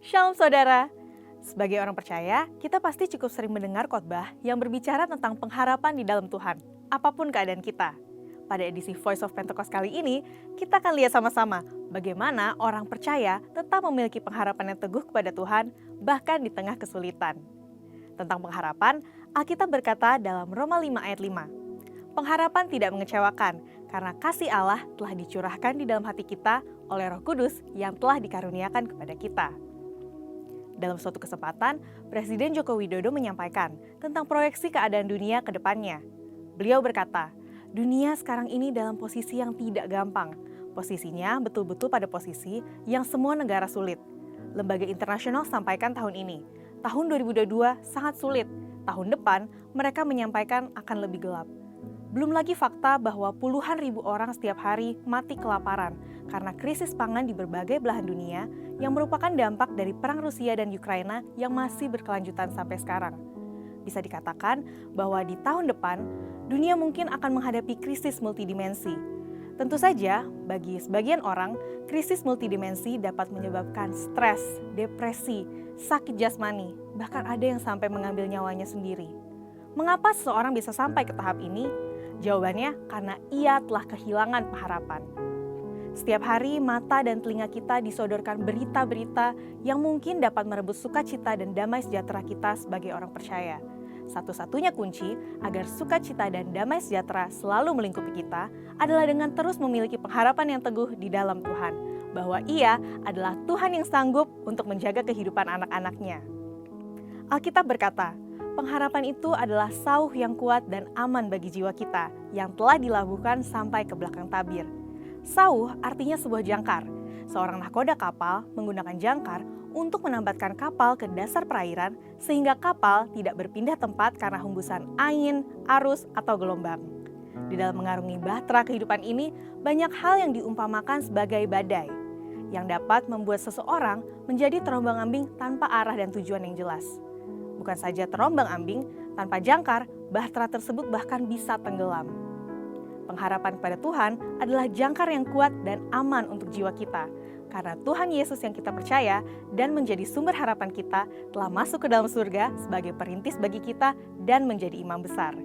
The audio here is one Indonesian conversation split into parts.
Shalom saudara. Sebagai orang percaya, kita pasti cukup sering mendengar khotbah yang berbicara tentang pengharapan di dalam Tuhan, apapun keadaan kita. Pada edisi Voice of Pentecost kali ini, kita akan lihat sama-sama bagaimana orang percaya tetap memiliki pengharapan yang teguh kepada Tuhan, bahkan di tengah kesulitan. Tentang pengharapan, Alkitab berkata dalam Roma 5 ayat 5, pengharapan tidak mengecewakan, karena kasih Allah telah dicurahkan di dalam hati kita oleh Roh Kudus yang telah dikaruniakan kepada kita. Dalam suatu kesempatan, Presiden Joko Widodo menyampaikan tentang proyeksi keadaan dunia ke depannya. Beliau berkata, dunia sekarang ini dalam posisi yang tidak gampang. Posisinya betul-betul pada posisi yang semua negara sulit. Lembaga internasional sampaikan tahun ini, tahun 2022 sangat sulit. Tahun depan, mereka menyampaikan akan lebih gelap. Belum lagi fakta bahwa puluhan ribu orang setiap hari mati kelaparan karena krisis pangan di berbagai belahan dunia yang merupakan dampak dari perang Rusia dan Ukraina yang masih berkelanjutan sampai sekarang. Bisa dikatakan bahwa di tahun depan, dunia mungkin akan menghadapi krisis multidimensi. Tentu saja, bagi sebagian orang, krisis multidimensi dapat menyebabkan stres, depresi, sakit jasmani, bahkan ada yang sampai mengambil nyawanya sendiri. Mengapa seseorang bisa sampai ke tahap ini? Jawabannya, karena ia telah kehilangan pengharapan. Setiap hari mata dan telinga kita disodorkan berita-berita yang mungkin dapat merebut sukacita dan damai sejahtera kita sebagai orang percaya. Satu-satunya kunci agar sukacita dan damai sejahtera selalu melingkupi kita adalah dengan terus memiliki pengharapan yang teguh di dalam Tuhan, bahwa Ia adalah Tuhan yang sanggup untuk menjaga kehidupan anak-anak-Nya. Alkitab berkata, pengharapan itu adalah sauh yang kuat dan aman bagi jiwa kita yang telah dilabuhkan sampai ke belakang tabir. Sauh artinya sebuah jangkar. Seorang nahkoda kapal menggunakan jangkar untuk menambatkan kapal ke dasar perairan sehingga kapal tidak berpindah tempat karena hembusan angin, arus, atau gelombang. Di dalam mengarungi bahtera kehidupan ini, banyak hal yang diumpamakan sebagai badai yang dapat membuat seseorang menjadi terombang-ambing tanpa arah dan tujuan yang jelas. Bukan saja terombang-ambing, tanpa jangkar, bahtera tersebut bahkan bisa tenggelam. Pengharapan kepada Tuhan adalah jangkar yang kuat dan aman untuk jiwa kita, karena Tuhan Yesus yang kita percaya dan menjadi sumber harapan kita telah masuk ke dalam surga sebagai perintis bagi kita dan menjadi imam besar.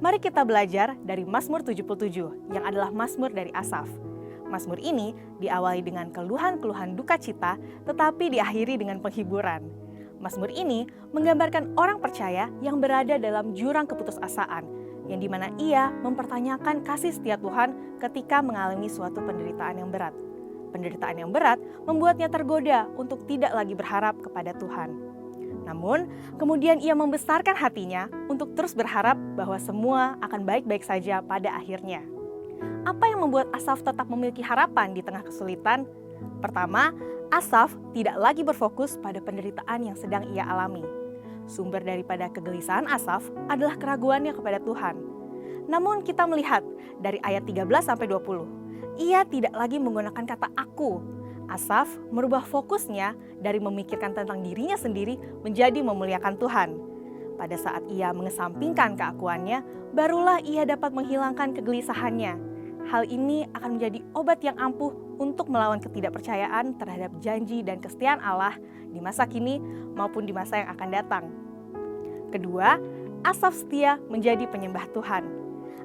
Mari kita belajar dari Mazmur 77 yang adalah Mazmur dari Asaf. Mazmur ini diawali dengan keluhan-keluhan duka cita tetapi diakhiri dengan penghiburan. Mazmur ini menggambarkan orang percaya yang berada dalam jurang keputusasaan, yang dimana ia mempertanyakan kasih setia Tuhan ketika mengalami suatu penderitaan yang berat. Penderitaan yang berat membuatnya tergoda untuk tidak lagi berharap kepada Tuhan. Namun, kemudian ia membesarkan hatinya untuk terus berharap bahwa semua akan baik-baik saja pada akhirnya. Apa yang membuat Asaf tetap memiliki harapan di tengah kesulitan? Pertama, Asaf tidak lagi berfokus pada penderitaan yang sedang ia alami. Sumber daripada kegelisahan Asaf adalah keraguannya kepada Tuhan. Namun kita melihat dari ayat 13-20, ia tidak lagi menggunakan kata aku. Asaf merubah fokusnya dari memikirkan tentang dirinya sendiri menjadi memuliakan Tuhan. Pada saat ia mengesampingkan keakuannya, barulah ia dapat menghilangkan kegelisahannya. Hal ini akan menjadi obat yang ampuh untuk melawan ketidakpercayaan terhadap janji dan kesetiaan Allah di masa kini maupun di masa yang akan datang. Kedua, Asaf setia menjadi penyembah Tuhan.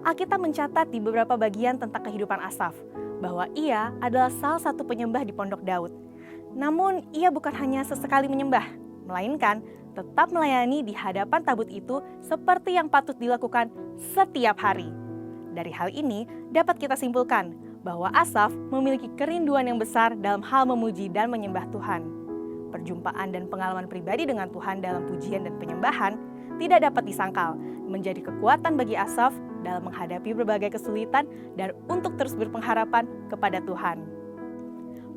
Alkitab mencatat di beberapa bagian tentang kehidupan Asaf bahwa ia adalah salah satu penyembah di Pondok Daud. Namun ia bukan hanya sesekali menyembah, melainkan tetap melayani di hadapan tabut itu seperti yang patut dilakukan setiap hari. Dari hal ini dapat kita simpulkan bahwa Asaf memiliki kerinduan yang besar dalam hal memuji dan menyembah Tuhan. Perjumpaan dan pengalaman pribadi dengan Tuhan dalam pujian dan penyembahan tidak dapat disangkal menjadi kekuatan bagi Asaf dalam menghadapi berbagai kesulitan dan untuk terus berpengharapan kepada Tuhan.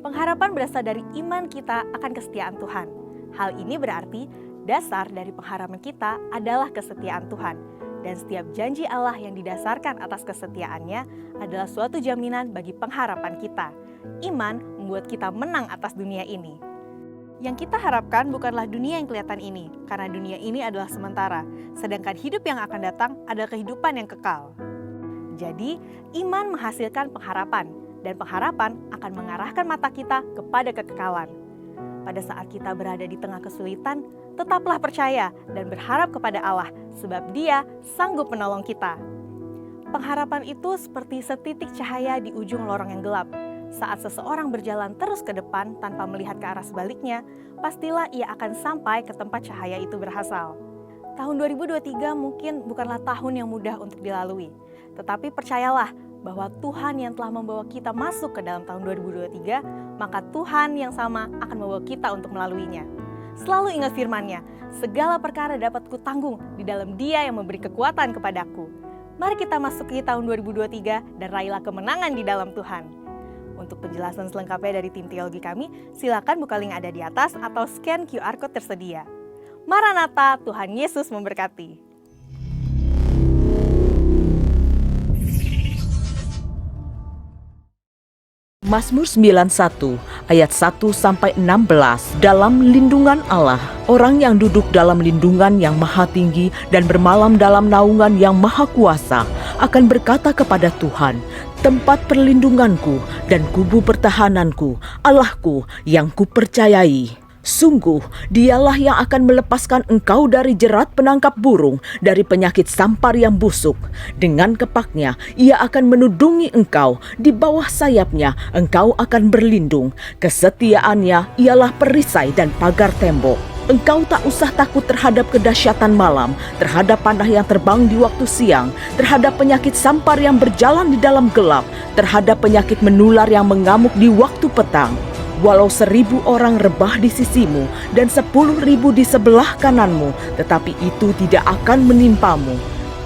Pengharapan berasal dari iman kita akan kesetiaan Tuhan. Hal ini berarti dasar dari pengharapan kita adalah kesetiaan Tuhan. Dan setiap janji Allah yang didasarkan atas kesetiaannya adalah suatu jaminan bagi pengharapan kita. Iman membuat kita menang atas dunia ini. Yang kita harapkan bukanlah dunia yang kelihatan ini, karena dunia ini adalah sementara, sedangkan hidup yang akan datang adalah kehidupan yang kekal. Jadi, iman menghasilkan pengharapan, dan pengharapan akan mengarahkan mata kita kepada kekekalan. Pada saat kita berada di tengah kesulitan, tetaplah percaya dan berharap kepada Allah, sebab Dia sanggup menolong kita. Pengharapan itu seperti setitik cahaya di ujung lorong yang gelap. Saat seseorang berjalan terus ke depan tanpa melihat ke arah sebaliknya, pastilah ia akan sampai ke tempat cahaya itu berasal. Tahun 2023 mungkin bukanlah tahun yang mudah untuk dilalui, tetapi percayalah bahwa Tuhan yang telah membawa kita masuk ke dalam tahun 2023, maka Tuhan yang sama akan membawa kita untuk melaluinya. Selalu ingat firman-Nya, segala perkara dapat kutanggung di dalam Dia yang memberi kekuatan kepadaku. Mari kita masuk ke tahun 2023 dan raihlah kemenangan di dalam Tuhan. Untuk penjelasan selengkapnya dari tim teologi kami, silakan buka link ada di atas atau scan QR Code tersedia. Maranatha, Tuhan Yesus memberkati. Mazmur 91 ayat 1-16. Dalam lindungan Allah, orang yang duduk dalam lindungan yang maha tinggi dan bermalam dalam naungan yang maha kuasa akan berkata kepada Tuhan, tempat perlindunganku dan kubu pertahananku, Allahku yang kupercayai. Sungguh, Dialah yang akan melepaskan engkau dari jerat penangkap burung, dari penyakit sampar yang busuk. Dengan kepaknya, Ia akan menudungi engkau, di bawah sayapnya engkau akan berlindung. Kesetiaannya ialah perisai dan pagar tembok. Engkau tak usah takut terhadap kedahsyatan malam, terhadap panah yang terbang di waktu siang, terhadap penyakit sampar yang berjalan di dalam gelap, terhadap penyakit menular yang mengamuk di waktu petang. Walau 1.000 orang rebah di sisimu dan 10.000 di sebelah kananmu, tetapi itu tidak akan menimpamu.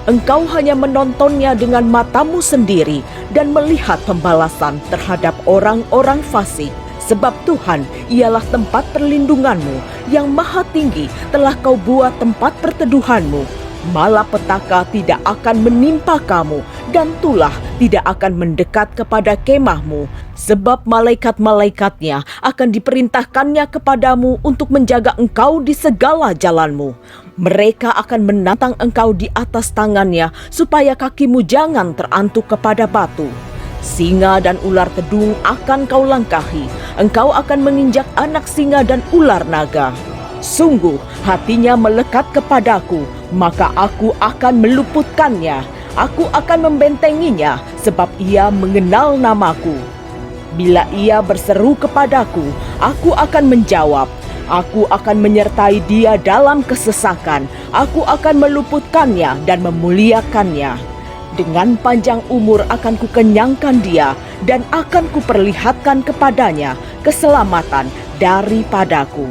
Engkau hanya menontonnya dengan matamu sendiri dan melihat pembalasan terhadap orang-orang fasik. Sebab Tuhan ialah tempat perlindunganmu, yang maha tinggi telah kau buat tempat perteduhanmu. Malapetaka tidak akan menimpa kamu, dan tulah tidak akan mendekat kepada kemahmu. Sebab malaikat-malaikatnya akan diperintahkannya kepadamu untuk menjaga engkau di segala jalanmu. Mereka akan menantang engkau di atas tangannya, supaya kakimu jangan terantuk kepada batu. Singa dan ular tedung akan kau langkahi. Engkau akan menginjak anak singa dan ular naga. Sungguh hatinya melekat kepadaku, maka aku akan meluputkannya. Aku akan membentenginya, sebab ia mengenal namaku. Bila ia berseru kepadaku, aku akan menjawab. Aku akan menyertai dia dalam kesesakan. Aku akan meluputkannya dan memuliakannya. Dengan panjang umur akan kukenyangkan dia, dan akan kuperlihatkan kepadanya keselamatan daripadaku.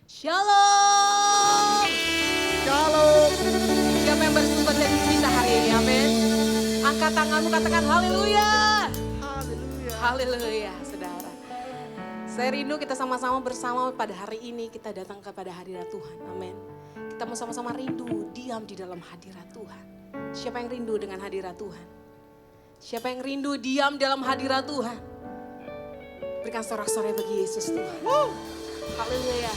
Shalom. Shalom. Siapa yang bersuka cita hari ini? Amin. Angkat tanganmu, katakan haleluya. Haleluya. Haleluya, saudara. Saya rindu kita sama-sama bersama pada hari ini kita datang kepada hadirat Tuhan. Amin. Kita mau sama-sama rindu diam di dalam hadirat Tuhan. Siapa yang rindu dengan hadirat Tuhan? Siapa yang rindu diam dalam hadirat Tuhan? Berikan sorak-sorai bagi Yesus Tuhan. Haleluya.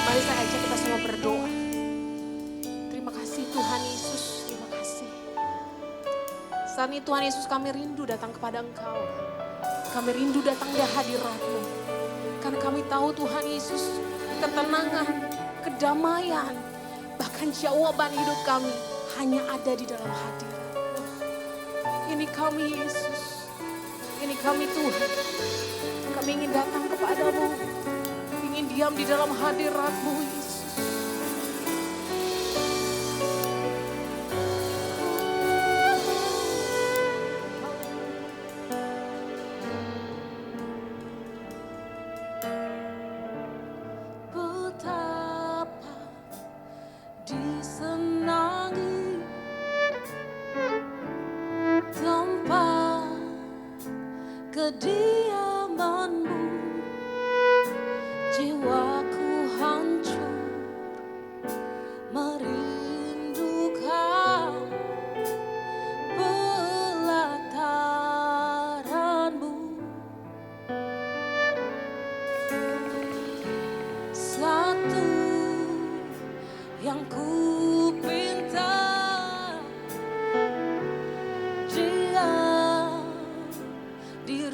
Mari saya ajak kita semua berdoa. Terima kasih Tuhan Yesus, terima kasih. Saat ini Tuhan Yesus, kami rindu datang kepada Engkau. Kami rindu datang di hadirat-Mu. Karena kami tahu Tuhan Yesus, ketenangan, kedamaian, bahkan jawaban hidup kami hanya ada di dalam hadirat-Mu. Ini kami Yesus, ini kami Tuhan. Kami ingin datang kepadamu, ingin diam di dalam hadirat-Mu Yesus. Betapa disenangi tempat kediaman-Mu. Jiwaku hancur merindukan pelataran-Mu. Satu yang ku pinta, diam di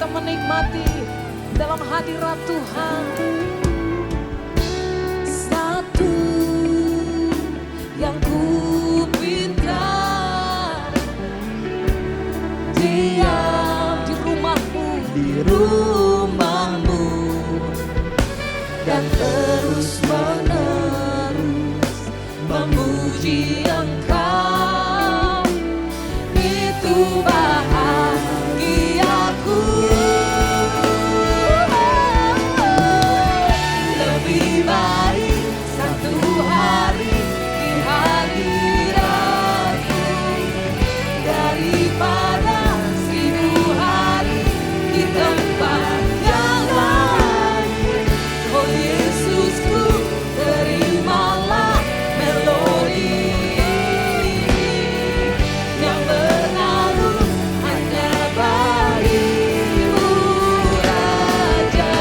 kita menikmati dalam hadirat Tuhan. Satu yang ku pinta, diam di rumahmu, dan terus menerus memuji Engkau. Itu bahagiaku. Lebih baik satu hari di hadiratmu daripada 1000 hari di tempat yang lain. Oh Yesusku, terimalah melodi yang mengalun hanya bagimu Raja.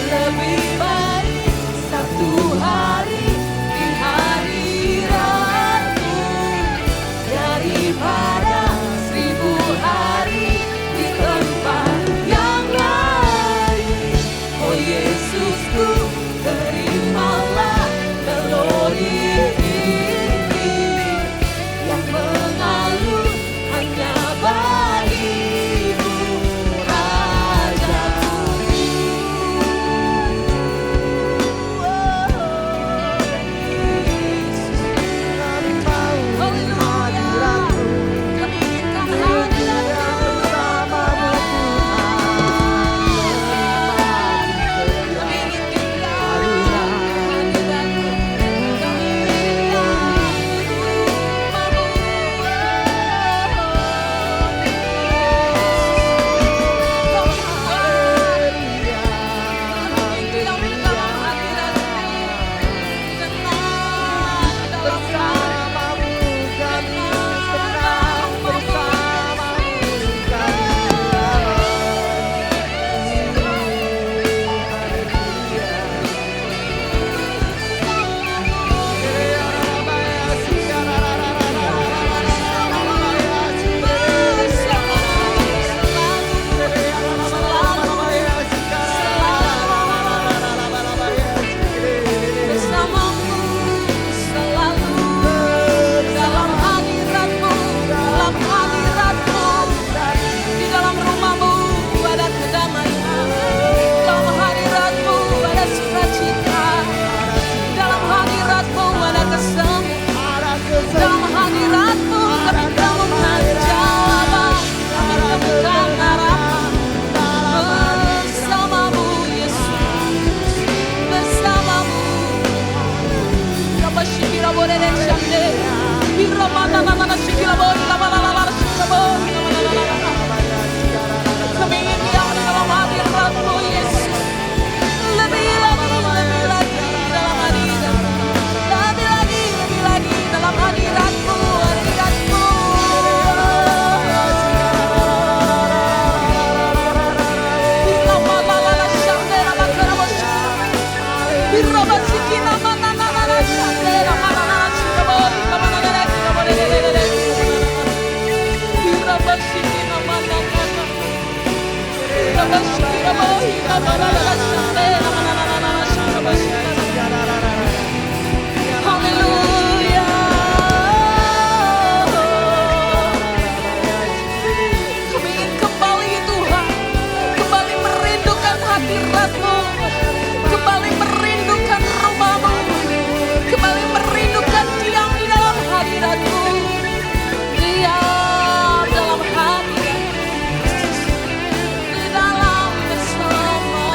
Lebih baik satu hari di hadiratmu daripada 1000 hari di tempat yang lain. Oh Yesusku, terimalah melodi ini yang mengalun hanya bagimu Rajaku. Haleluya, kami inginkan hadirat-Mu bersamamu Tuhan. Kami ingin tinggal di hadirat-Mu. Kami tinggal di rumah-Mu. Bersamamu selalu, dalam hadirat-Mu, di dalam rumah-Mu ada kedamaian, dalam hadirat-Mu ada sukacita, dalam hadirat-Mu ada kesembuhan, dalam hadirat-Mu kami temukan jawaban, kami temukan harapan. Bersamamu Yesus, bersamamu. Shikira bore de shande, birra mata nana shikira bore la la la la shikira bore. Kami ingin diam di dalam hadirat-Mu Yesus, lebih lagi dalam hadirat, lebih lagi dalam hadirat-Mu, hadirat-Mu. Birra mata nana shande la makara bosha, birra basikina mana nana shande la mana shikira bore la mana shikira bore. Birra basikina mana nana, birra basikina bore la mana shande la mana shikira bore. Haleluya. Kami ingin kembali Tuhan, kembali merindukan hadirat-Mu, kembali merindukan rumah-Mu, kembali merindukan diam di dalam hadirat-Mu, diam dalam hadirat-Mu, di dalam bersamamu.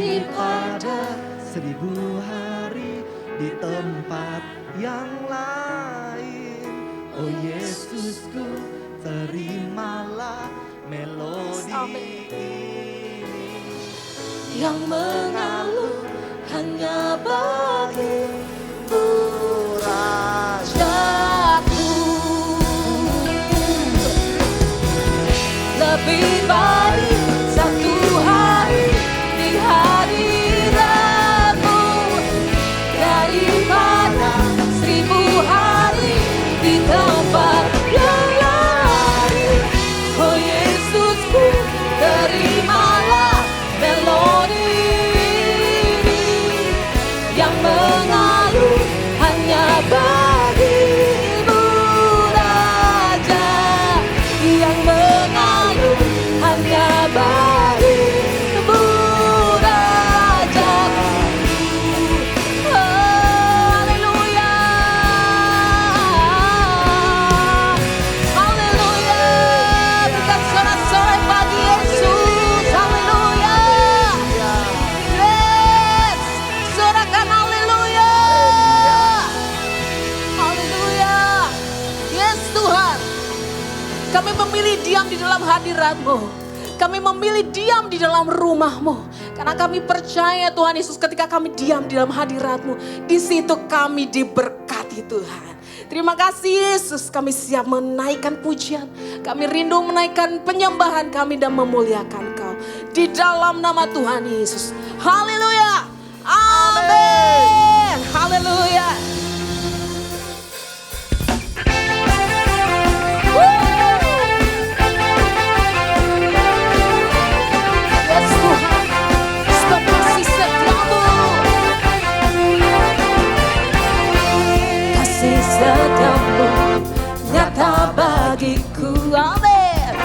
daripada 1000 hari di tempat yang lain. Oh Yesusku, terimalah melodi ini yang mengalun hanya bagimu, Rajaku. Lebih baik satu hari di hadiratmu daripada 1000 hari di tempat yang lain. Oh Yesusku, terimalah melodi yang mengalun hanya bagimu, Raja, yang mengalun hanya bagimu, Raja. Oh, haleluya, haleluya, berikan sorak-sorai bagi Yesus, haleluya. Yes, sorakan haleluya, haleluya. Yes Tuhan, kami memilih diam di dalam hadirat-Mu. Kami memilih diam di dalam rumah-Mu. Karena kami percaya Tuhan Yesus, ketika kami diam di dalam hadirat-Mu, di situ kami diberkati Tuhan. Terima kasih Yesus, kami siap menaikkan pujian. Kami rindu menaikkan penyembahan kami dan memuliakan Kau. Di dalam nama Tuhan Yesus. Haleluya. Amin. Haleluya. Yes Tuhan, sebab kasih setiamu, kasih setiamu nyata bagiku. Amin.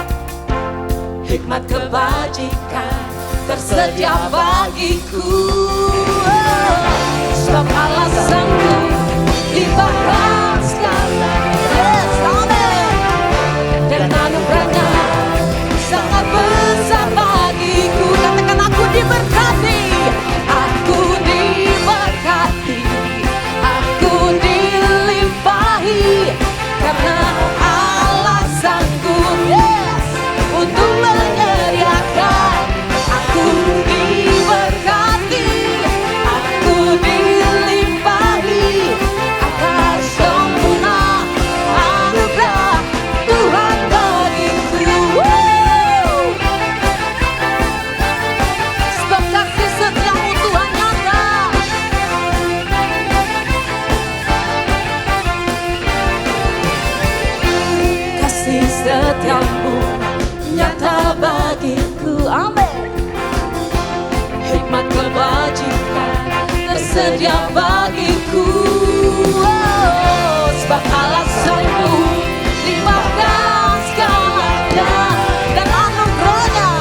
Hikmat kebajikan tersedia bagiku. Sebab alasanku limpahkan segala. Yes, amin. Dan anugerahnya sangat besar bagiku. Katakan aku diberkati, aku diberkati, aku dilimpahi karena alasanku, yes, untuk menyediakan. Aku diberkati, aku dilimpahi atas sempurna anugerah Tuhan bagiku. Sebab kasih setiamu Tuhan nyata. Kasih setiamu nyata bagiku. Amin. Hikmat kebajikan tersedia bagiku. Oh, sebab alasanku limpahkan segalanya dan anugerahnya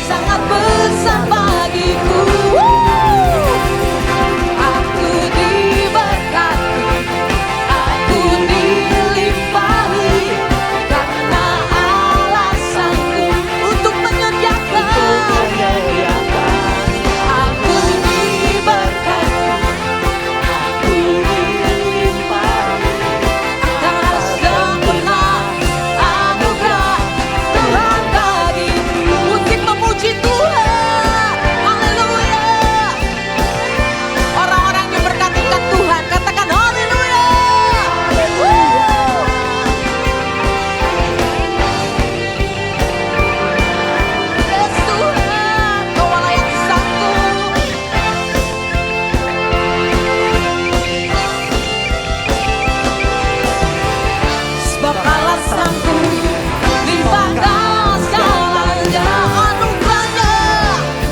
sangat besar bagiku. Aku diberkati, aku dilimpahi karena alasanku untuk menyediakan. Aku diberkati, aku dilimpahi atas sempurna anugerah Tuhan bagiku. Musik memuji Tuhan, haleluya. Orang-orang yang diberkatikan Tuhan, katakan haleluya. Yes Tuhan, Kaulah yang sanggup. Sebab alasanku limpahkan segalanya, anugerahnya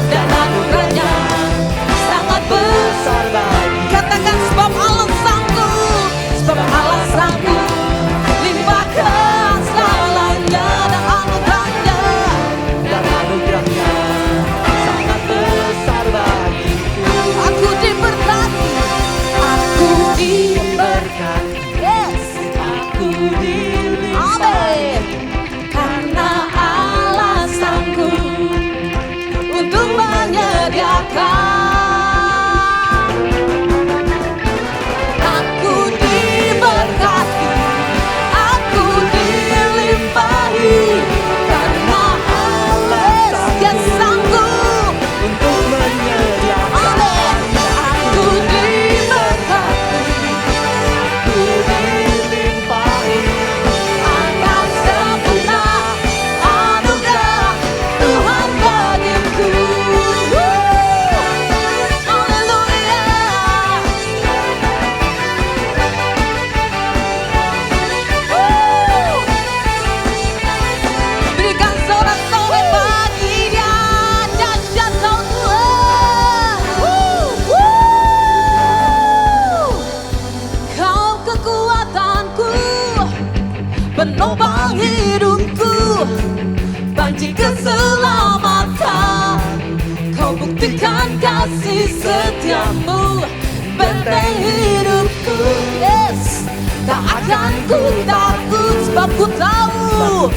dan anugerahnya sangat besar bagi. Katakan sebab alasanku limpahkan segalanya dan anugerahnya sangat besar bagiku. Aku diberkati, yes, aku dilimpahi. Amin. Karena alasanku untuk penopang hidupku, banci keselamatan. Kau buktikan kasih setiamu, benteng hidupku. Yes, tak akan ku takut, sebab ku tahu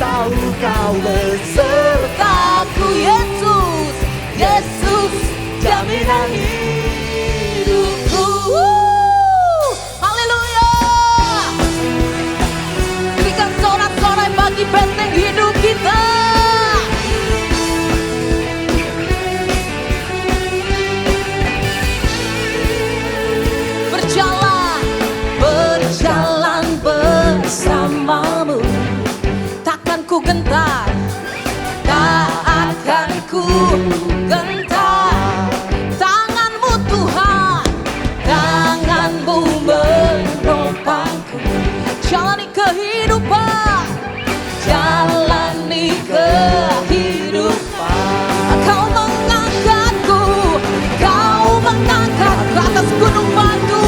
kau besertaku. Yesus, Yesus, jaminan hidupku. Haleluya. Berikan sorak-sorai bagi benteng hidup kita. Berjalan bersamamu, takkan ku gentar, tak akan ku gentar. Tanganmu Tuhan, tanganmu menopangku. Jalani kehidupan, jalani kehidupan. Kau mengangkatku, kau mengangkat ke atas gunung batu.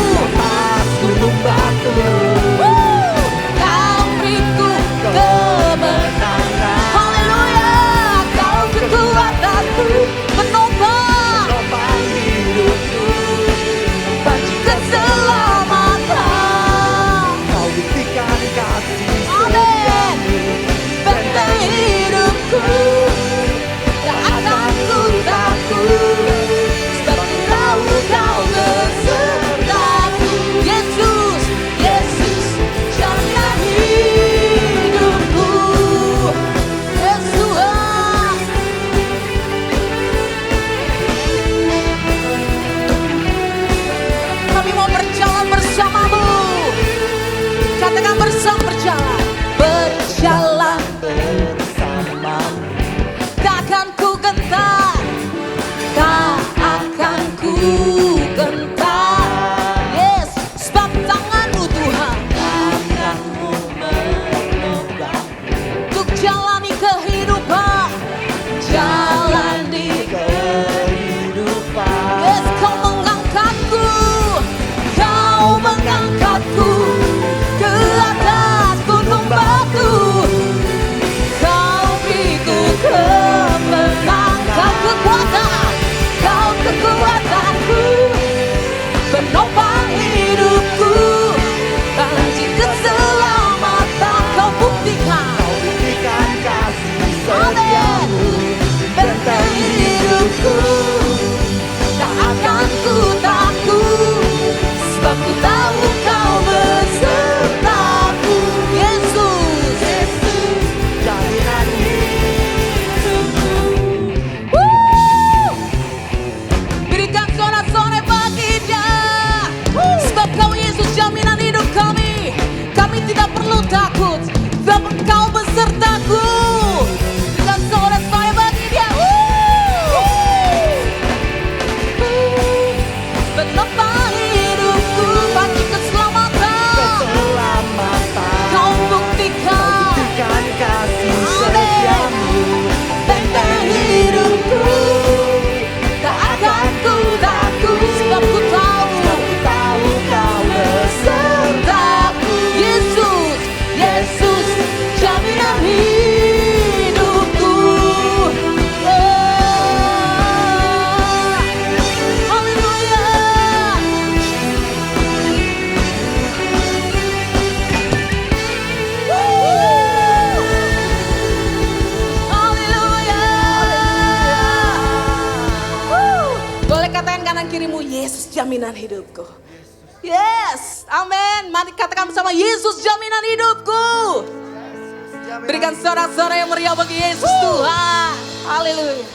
Kau beriku kemenangan. Haleluya. Kau kekuatanku, penopang hidupku, banci keselamatan. Kau buktikan kasih Amin. Benteng hidupku, tak akan ku takut, sebab ku tahu kau besertaku. Yesus, Yesus, jaminan hidupku. Yesus, kami mau berjalan bersamamu. Katakan bersama, berjalan, berjalan bersamamu. takkan ku gentar, tak akan ku gentar. Yes, sebab tanganmu Tuhan, Tanganmu menopang untuk jalani kehidupan, jalani. kehidupan. Yes, kau mengangkatku, kau mengangkatku ke atas gunung batu. Kau beriku kemenangan, kau kekuatan, kau kekuatanku, penopang hidupku, banci keselamatan. Kau buktikan, Kau buktikan kasih amin, setiamu, benteng hidupku, tak akan ku takut, sebab ku tahu kau besertaku. Yesus, Yesus, jaminan hidupku. berikan sorak-sorai bagi Dia, sebab Kau Yesus jaminan hidup kami. Kami tidak perlu takut, sebab Engkau besertaku. Berikan sorak-sorai bagi Dia. Penopang hidupku, banci keselamatan. Keselamatan. Kau buktikan, Buktikan kasih amin, setiamu, benteng hidupku, tak akan ku takut, sebab ku tahu tahu kau besertaku. Yesus, Yesus, jaminan hidupku. Haleluya. Haleluya. Boleh katakan kanan kirimu, Yesus jaminan hidupku. Yes, amin. Mari katakan bersama, Yesus jaminan hidupku. Berikan sorak-sorai yang meriah bagi Yesus Tuhan. Haleluya.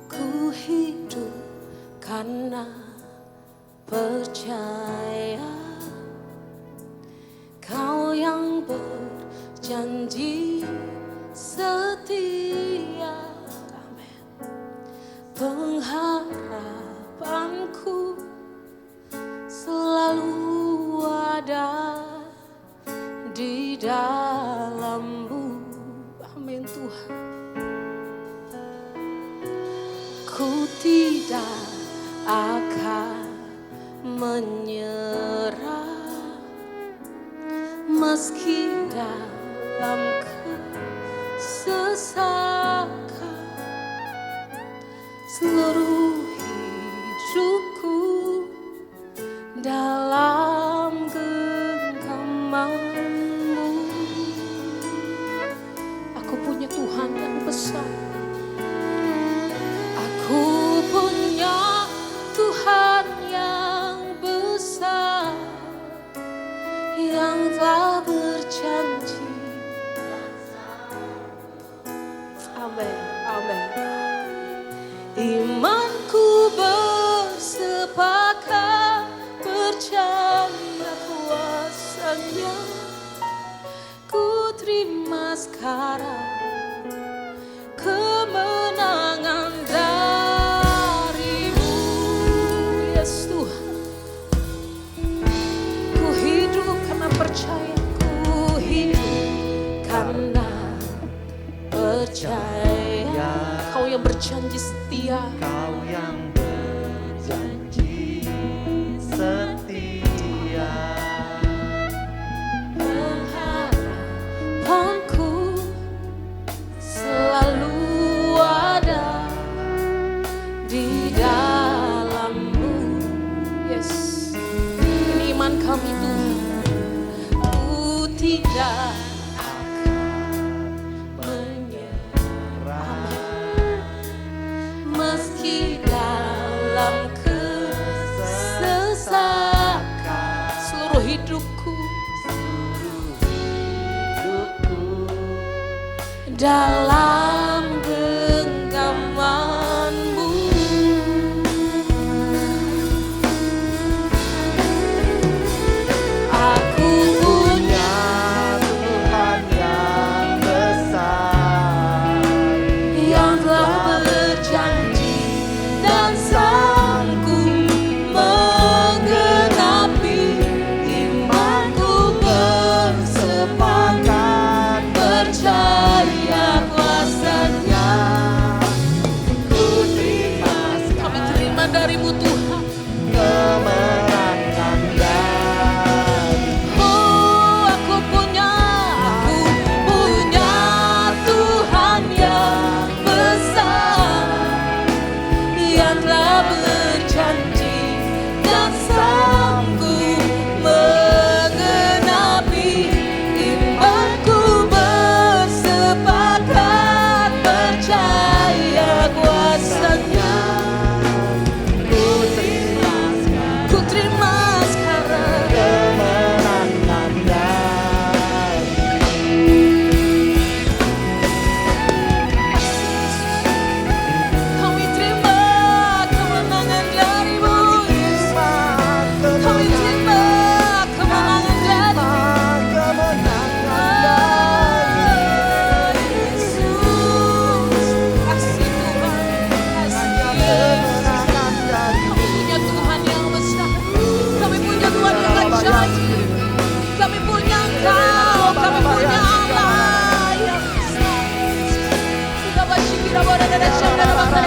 Ku hidup karena percaya Kau yang berjanji setia. Amin. Pengharapanku selalu ada di dalam-Mu. Amin Tuhan. Ku tidak akan menyerah, meski dalam kesesakan. Seluruh hidupku dalam genggaman-Mu. Aku punya Tuhan yang besar. Aku punya Tuhan yang besar, yang telah berjanji. Amin, amin. Imanku bersepakat, percaya kuasa-Nya. Ku terima sekarang kemenangan dari-Mu. Yes Tuhan, ku hidup karena percaya, ku hidup karena percaya. Kau yang berjanji setia, Kau yang berjanji setia. pengharapanku selalu ada di dalam-Mu. Yes, ini iman kami Tuhan. Ku tidak meski dalam kesesakan. Seluruh hidupku dalam genggaman-Mu. Aku punya Tuhan yang besar, yang telah berjanji dan sanggup menggenapi. Imanku bersepakat, percaya kuasa-Nya. ku terima Kami terima dari-Mu Tuhan. kemenangan dari Oh, aku punya Tuhan yang besar, yang telah berjanji dan sanggup menggenapi. Imanku bersepakat, percaya kuasa-Nya. Ku terima sekarang kemenangan dari kami terima kemenangan dari-Mu. Kami terima kemenangan dari Yesus. Kasih Tuhan, kasih Yesus. Kami punya Tuhan yang besar, kami punya Tuhan yang ajaib, kami punya Engkau, kami punya Allah yang besar. Kita bersyukur pada dada syadara bangsa.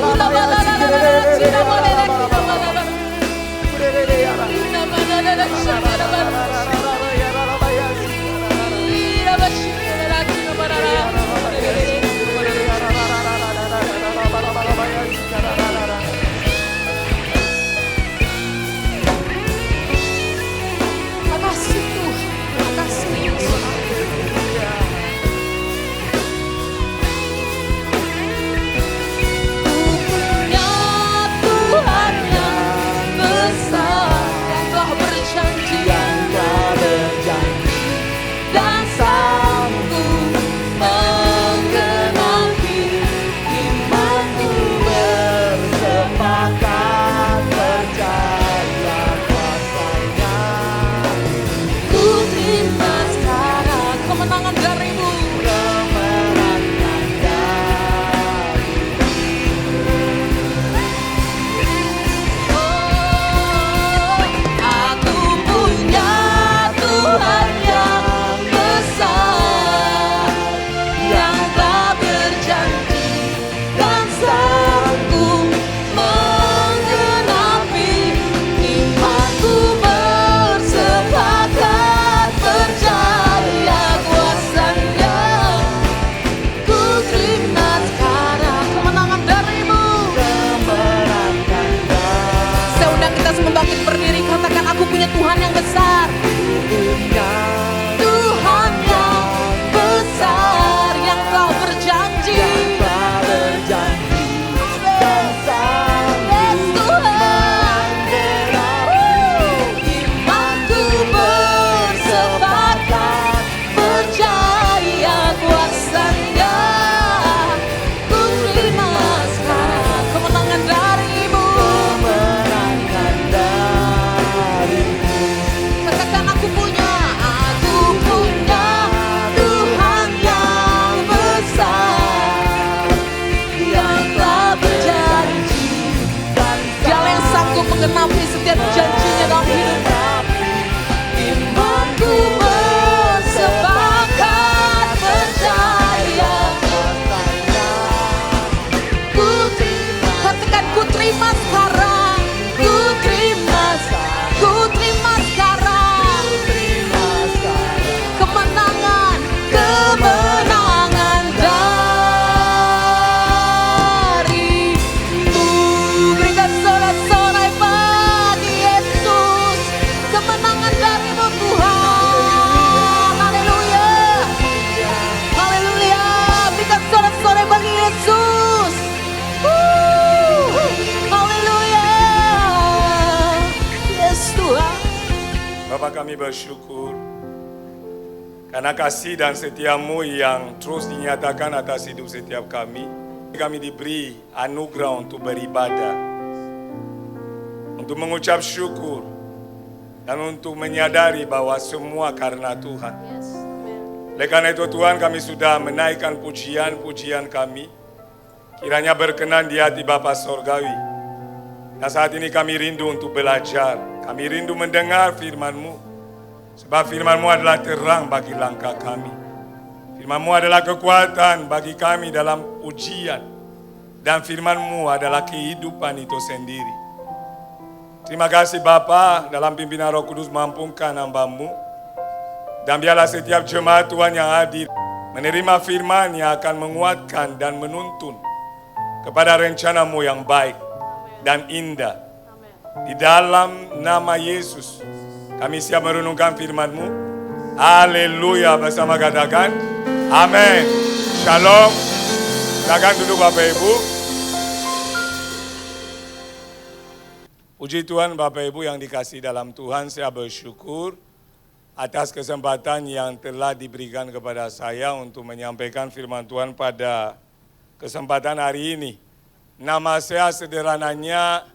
Udah pada dada tidak boleh tidak boleh. Udah pada dada syadara bangsa. Tidak bersyukur lagi kepada Allah. Makasih Tuhan, makasih Yesus. Tuhan yang besar. Tuhan yang besar yang telah berjanji. Yes, Tuhan. Imanku bersepakat percaya kuasa-Nya. Ku terima sekarang kemenangan dari-Mu. Katakan aku punya Tuhan yang besar yang telah berjanji. Dialah yang sanggup menggenapi setiap janjinya dalam hidup. Imanku bersepakat percaya. Katakan ku terima sekarang. Ku terima sekarang. Kemenangan dari-Mu. Berikan sorak-sorai bagi Yesus. Kemenangan dari-Mu Tuhan. Haleluya. Haleluya. Berikan sorak-sorai bagi Yesus. Haleluya. Yes Tuhan. Bapa, kami bersyukur karena kasih dan setia-Mu yang terus dinyatakan atas hidup setiap kami. Kami diberi anugerah untuk beribadah, untuk mengucap syukur, dan untuk menyadari bahwa semua karena Tuhan. Yes. Amen. Oleh karena itu Tuhan, kami sudah menaikkan pujian-pujian kami, kiranya berkenan di hati Bapa Sorgawi. Dan saat ini kami rindu untuk belajar, kami rindu mendengar firman-Mu. Sebab firman-Mu adalah terang bagi langkah kami. Firman-Mu adalah kekuatan bagi kami dalam ujian. Dan firman-Mu adalah kehidupan itu sendiri. Terima kasih Bapa, dalam pimpinan Roh Kudus mampukan hamba-Mu. Dan biarlah setiap jemaat Tuhan yang hadir menerima firman yang akan menguatkan dan menuntun kepada rencana-Mu yang baik dan indah. Di dalam nama Yesus kami siap merenungkan firman-Mu. Haleluya, bersama katakan amin. Shalom. Silakan duduk Bapak Ibu. Puji Tuhan Bapak Ibu yang dikasihi dalam Tuhan, saya bersyukur atas kesempatan yang telah diberikan kepada saya untuk menyampaikan firman Tuhan pada kesempatan hari ini. Nama saya sederhananya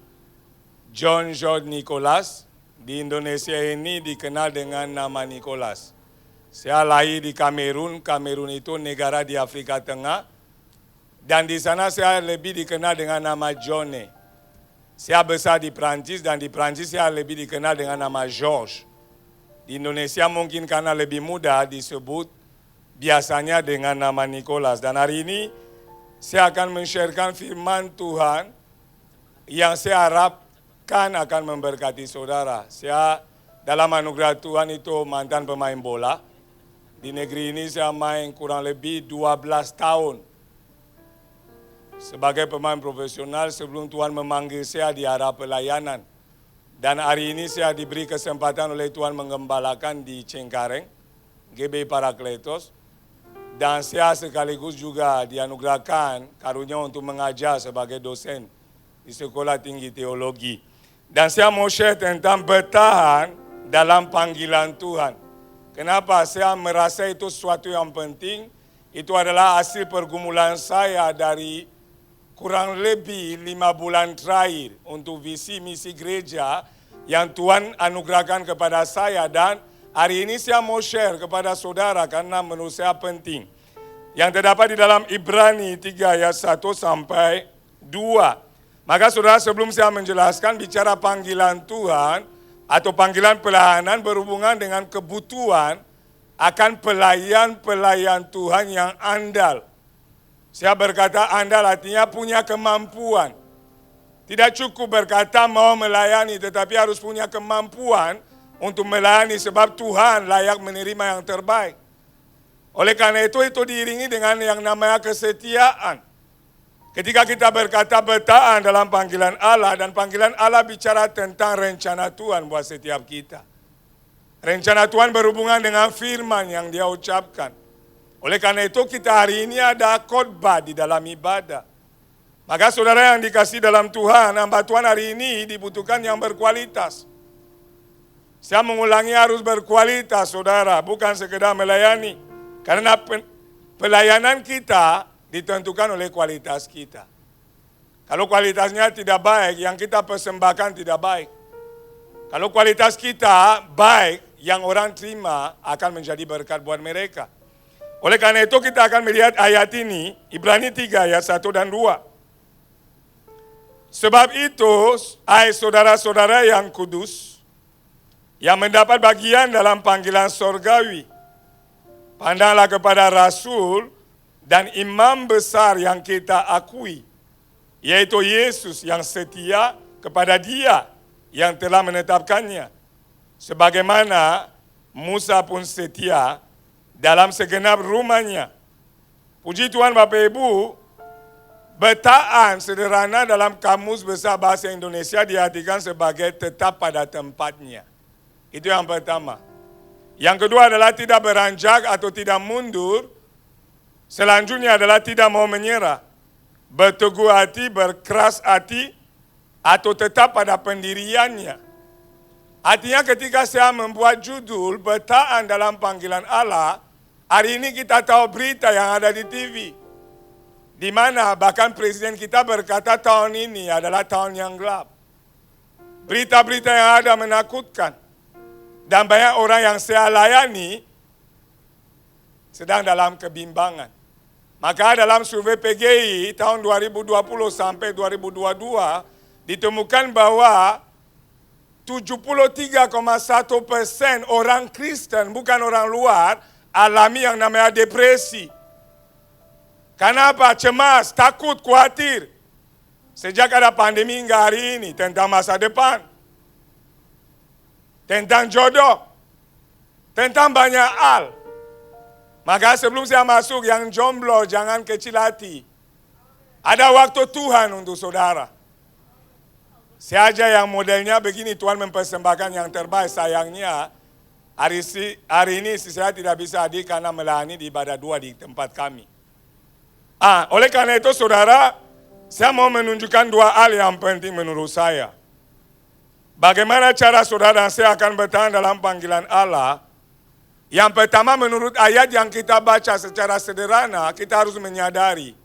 John George Nicholas. Di Indonesia ini dikenal dengan nama Nicholas. Saya lahir di Kamerun. Kamerun itu negara di Afrika Tengah. Dan di sana saya lebih dikenal dengan nama John. Saya besar di Prancis dan di Prancis saya lebih dikenal dengan nama George. Di Indonesia mungkin karena lebih mudah disebut biasanya dengan nama Nicholas. Dan hari ini saya akan men-sharekan firman Tuhan yang saya harap akan memberkati saudara. Saya dalam anugerah Tuhan itu mantan pemain bola. Di negeri ini saya main kurang lebih 12 tahun. Sebagai pemain profesional sebelum Tuhan memanggil saya di arah pelayanan. Dan hari ini saya diberi kesempatan oleh Tuhan mengembalakan di Cengkareng, GB Parakletos. Dan saya sekaligus juga dianugerahkan karunia untuk mengajar sebagai dosen di Sekolah Tinggi Teologi. Dan saya mau share tentang bertahan dalam panggilan Tuhan. Kenapa? Saya merasa itu sesuatu yang penting. Itu adalah hasil pergumulan saya dari kurang lebih 5 bulan terakhir untuk visi misi gereja yang Tuhan anugerahkan kepada saya. Dan hari ini saya mau share kepada saudara karena menurut saya penting. Yang terdapat di dalam Ibrani 3 ayat 1 sampai 2. Maka saudara, sebelum saya menjelaskan bicara panggilan Tuhan atau panggilan pelayanan berhubungan dengan kebutuhan akan pelayan-pelayan Tuhan yang andal. Saya berkata andal artinya punya kemampuan. Tidak cukup berkata mau melayani, tetapi harus punya kemampuan untuk melayani sebab Tuhan layak menerima yang terbaik. Oleh karena itu diiringi dengan yang namanya kesetiaan. Ketika kita berkata bertahan dalam panggilan Allah, dan panggilan Allah bicara tentang rencana Tuhan buat setiap kita. Rencana Tuhan berhubungan dengan firman yang dia ucapkan. Oleh karena itu kita hari ini ada khotbah di dalam ibadah. Maka saudara yang dikasih dalam Tuhan, hamba Tuhan hari ini dibutuhkan yang berkualitas. Saya mengulangi harus berkualitas saudara, bukan sekedar melayani. Karena pelayanan kita ditentukan oleh kualitas kita. Kalau kualitasnya tidak baik, yang kita persembahkan tidak baik. Kalau kualitas kita baik, yang orang terima akan menjadi berkat buat mereka. Oleh karena itu kita akan melihat ayat ini, Ibrani 3 ayat 1 dan 2. Sebab itu, hai saudara-saudara yang kudus, yang mendapat bagian dalam panggilan sorgawi, pandanglah kepada Rasul dan imam besar yang kita akui, yaitu Yesus yang setia kepada Dia yang telah menetapkannya. Sebagaimana Musa pun setia dalam segenap rumahnya. Puji Tuhan Bapak Ibu, betaan sederhana dalam Kamus Besar Bahasa Indonesia diartikan sebagai tetap pada tempatnya. Itu yang pertama. Yang kedua adalah tidak beranjak atau tidak mundur. Selanjutnya adalah tidak mau menyerah. Berteguh hati, berkeras hati, atau tetap pada pendiriannya. Artinya ketika saya membuat judul betaan dalam panggilan Allah, hari ini kita tahu berita yang ada di TV. Di mana bahkan presiden kita berkata tahun ini adalah tahun yang gelap. Berita-berita yang ada menakutkan. Dan banyak orang yang saya layani sedang dalam kebimbangan. Maka dalam survei PGI tahun 2020 sampai 2022 ditemukan bahwa 73,1% orang Kristen, bukan orang luar, alami yang namanya depresi. Kenapa? Cemas, takut, khawatir. Sejak ada pandemi hingga hari ini tentang masa depan. Tentang jodoh. Tentang banyak hal. Maka sebelum saya masuk, yang jomblo jangan kecil hati. Ada waktu Tuhan untuk saudara. Saja yang modelnya begini, Tuhan mempersembahkan yang terbaik. Sayangnya hari ini saya tidak bisa hadir karena melayani di ibadah 2 di tempat kami. Oleh karena itu saudara, saya mau menunjukkan 2 hal yang penting menurut saya. Bagaimana cara saudara dan saya akan bertahan dalam panggilan Allah? Yang pertama menurut ayat yang kita baca secara sederhana, kita harus menyadari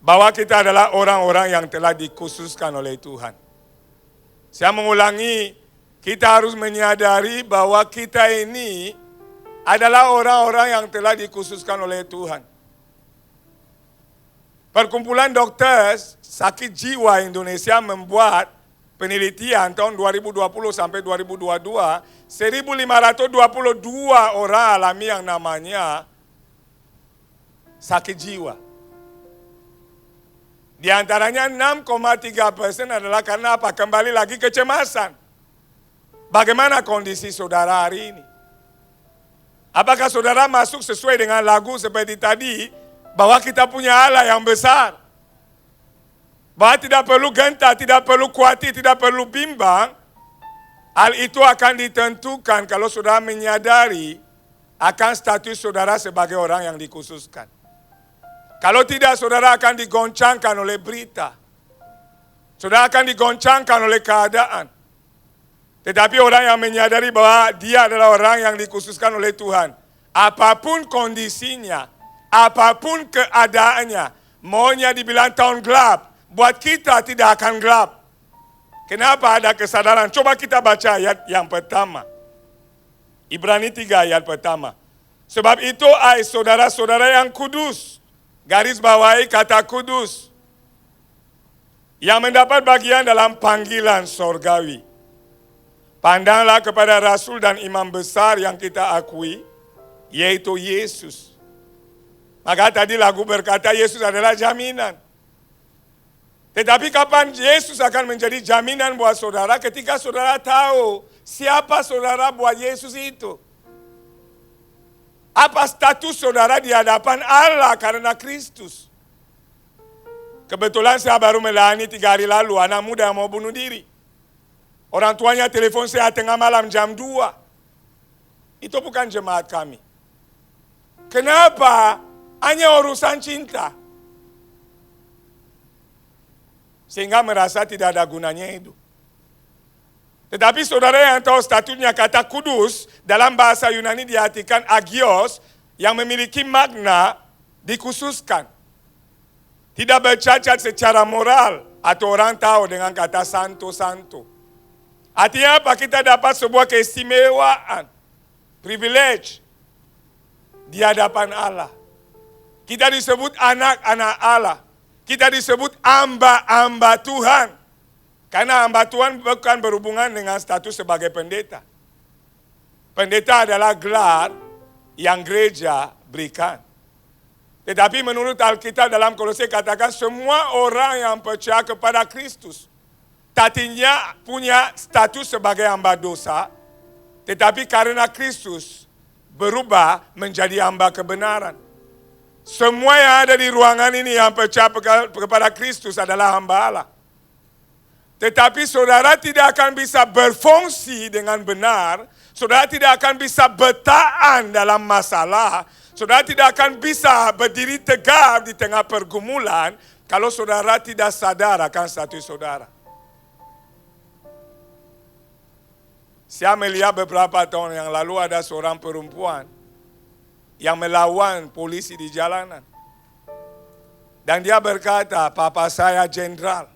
bahwa kita adalah orang-orang yang telah dikhususkan oleh Tuhan. Saya mengulangi, kita harus menyadari bahwa kita ini adalah orang-orang yang telah dikhususkan oleh Tuhan. Perkumpulan dokter sakit jiwa Indonesia membuat penelitian tahun 2020 sampai 2022, 1.522 orang alami yang namanya sakit jiwa. Di antaranya 6,3% adalah karena apa? Kembali lagi kecemasan. Bagaimana kondisi saudara hari ini? Apakah saudara masuk sesuai dengan lagu seperti tadi, bahwa kita punya Allah yang besar? Bahwa tidak perlu gentar, tidak perlu khawatir, tidak perlu bimbang. Hal itu akan ditentukan kalau saudara menyadari akan status saudara sebagai orang yang dikhususkan. Kalau tidak, saudara akan digoncangkan oleh berita. Saudara akan digoncangkan oleh keadaan. Tetapi orang yang menyadari bahwa dia adalah orang yang dikhususkan oleh Tuhan, apapun kondisinya, apapun keadaannya, maunya dibilang tahun gelap, buat kita tidak akan gelap. Kenapa ada kesadaran? Coba kita baca ayat yang pertama. Ibrani 3 ayat pertama. Sebab itu, hai saudara-saudara yang kudus, garis bawahi kata kudus, yang mendapat bagian dalam panggilan sorgawi, pandanglah kepada Rasul dan imam besar yang kita akui, yaitu Yesus. Maka tadi lagu berkata Yesus adalah jaminan. Tetapi kapan Yesus akan menjadi jaminan buat saudara? Ketika saudara tahu siapa saudara buat Yesus itu. Apa status saudara di hadapan Allah karena Kristus? Kebetulan saya baru melayani 3 hari lalu anak muda yang mau bunuh diri. Orang tuanya telepon saya tengah malam jam 2. Itu bukan jemaat kami. Kenapa? Hanya urusan cinta. Sehingga merasa tidak ada gunanya hidup. Tetapi saudara yang tahu statusnya kata kudus, dalam bahasa Yunani diartikan agios, yang memiliki makna dikhususkan. Tidak bercacat secara moral, atau orang tahu dengan kata santo-santo. Artinya apa? Kita dapat sebuah keistimewaan, privilege di hadapan Allah. Kita disebut anak-anak Allah. Kita disebut hamba-hamba Tuhan. Karena hamba Tuhan bukan berhubungan dengan status sebagai pendeta. Pendeta adalah gelar yang gereja berikan. Tetapi menurut Alkitab dalam Kolose katakan semua orang yang percaya kepada Kristus tadinya punya status sebagai hamba dosa, tetapi karena Kristus berubah menjadi hamba kebenaran. Semua yang ada di ruangan ini yang percaya kepada Kristus adalah hamba Allah. Tetapi saudara tidak akan bisa berfungsi dengan benar, saudara tidak akan bisa bertahan dalam masalah, saudara tidak akan bisa berdiri tegak di tengah pergumulan kalau saudara tidak sadar akan status saudara. Saya melihat beberapa tahun yang lalu ada seorang perempuan yang melawan polisi di jalanan. Dan dia berkata, papa saya jenderal.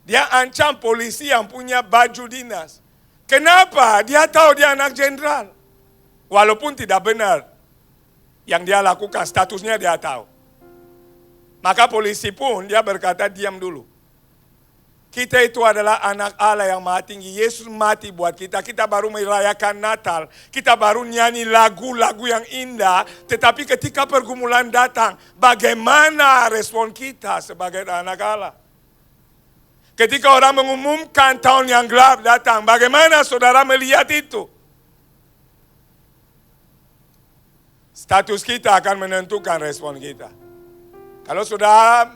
Dia ancam polisi yang punya baju dinas. Kenapa? Dia tahu dia anak jenderal. Walaupun tidak benar yang dia lakukan, statusnya dia tahu. Maka polisi pun dia berkata, diam dulu. Kita itu adalah anak Allah yang maha tinggi. Yesus mati buat kita. Kita baru merayakan Natal. Kita baru nyanyi lagu-lagu yang indah. Tetapi ketika pergumulan datang, bagaimana respon kita sebagai anak Allah? Ketika orang mengumumkan tahun yang gelap datang, bagaimana saudara melihat itu? Status kita akan menentukan respon kita. Kalau saudara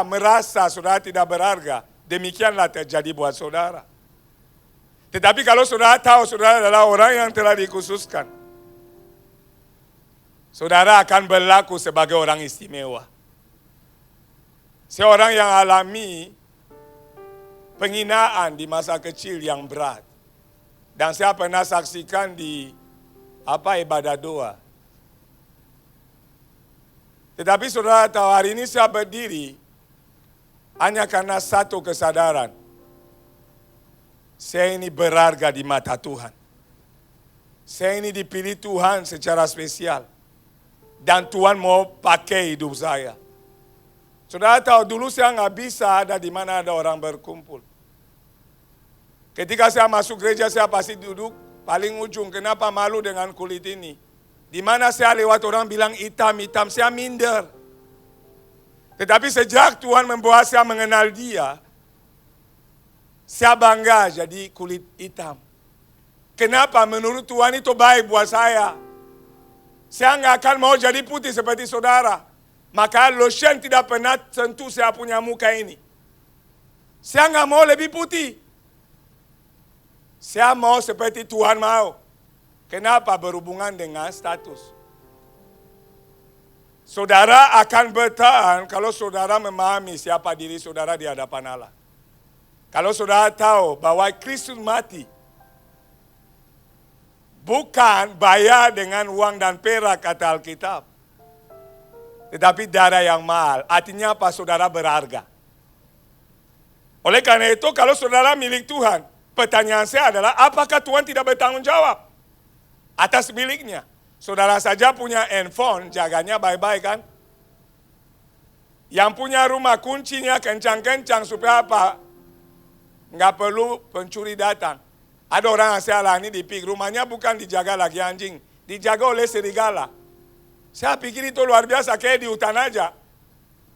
merasa saudara tidak berharga, demikianlah terjadi buat saudara. Tetapi kalau saudara tahu saudara adalah orang yang telah dikhususkan, saudara akan berlaku sebagai orang istimewa. Seorang yang alami penghinaan di masa kecil yang berat. Dan saya pernah saksikan di ibadah doa. Tetapi saudara tahu hari ini saya berdiri hanya karena satu kesadaran. Saya ini berharga di mata Tuhan. Saya ini dipilih Tuhan secara spesial. Dan Tuhan mau pakai hidup saya. Saudara tahu dulu saya nggak bisa ada di mana ada orang berkumpul. Ketika saya masuk gereja saya pasti duduk paling ujung. Kenapa? Malu dengan kulit ini. Di mana saya lewat orang bilang hitam-hitam, saya minder. Tetapi sejak Tuhan membawa saya mengenal Dia, saya bangga jadi kulit hitam. Kenapa? Menurut Tuhan itu baik buat saya. Saya nggak akan mau jadi putih seperti saudara. Maka lotion tidak pernah sentuh saya punya muka ini. Saya nggak mau lebih putih. Saya mau seperti Tuhan mau. Kenapa? Berhubungan dengan status. Saudara akan bertahan kalau saudara memahami siapa diri saudara di hadapan Allah. Kalau saudara tahu bahwa Kristus mati bukan bayar dengan uang dan perak kata Alkitab. Tetapi darah yang mahal. Artinya apa? Saudara berharga. Oleh karena itu kalau saudara milik Tuhan, pertanyaan saya adalah apakah Tuhan tidak bertanggung jawab atas miliknya? Saudara saja punya handphone, jaganya baik-baik kan? Yang punya rumah kuncinya kencang-kencang supaya apa? Nggak perlu pencuri datang. Ada orang yang saya alami di PIK, rumahnya bukan dijaga lagi anjing, dijaga oleh serigala. Saya pikir itu luar biasa, kayak di hutan aja.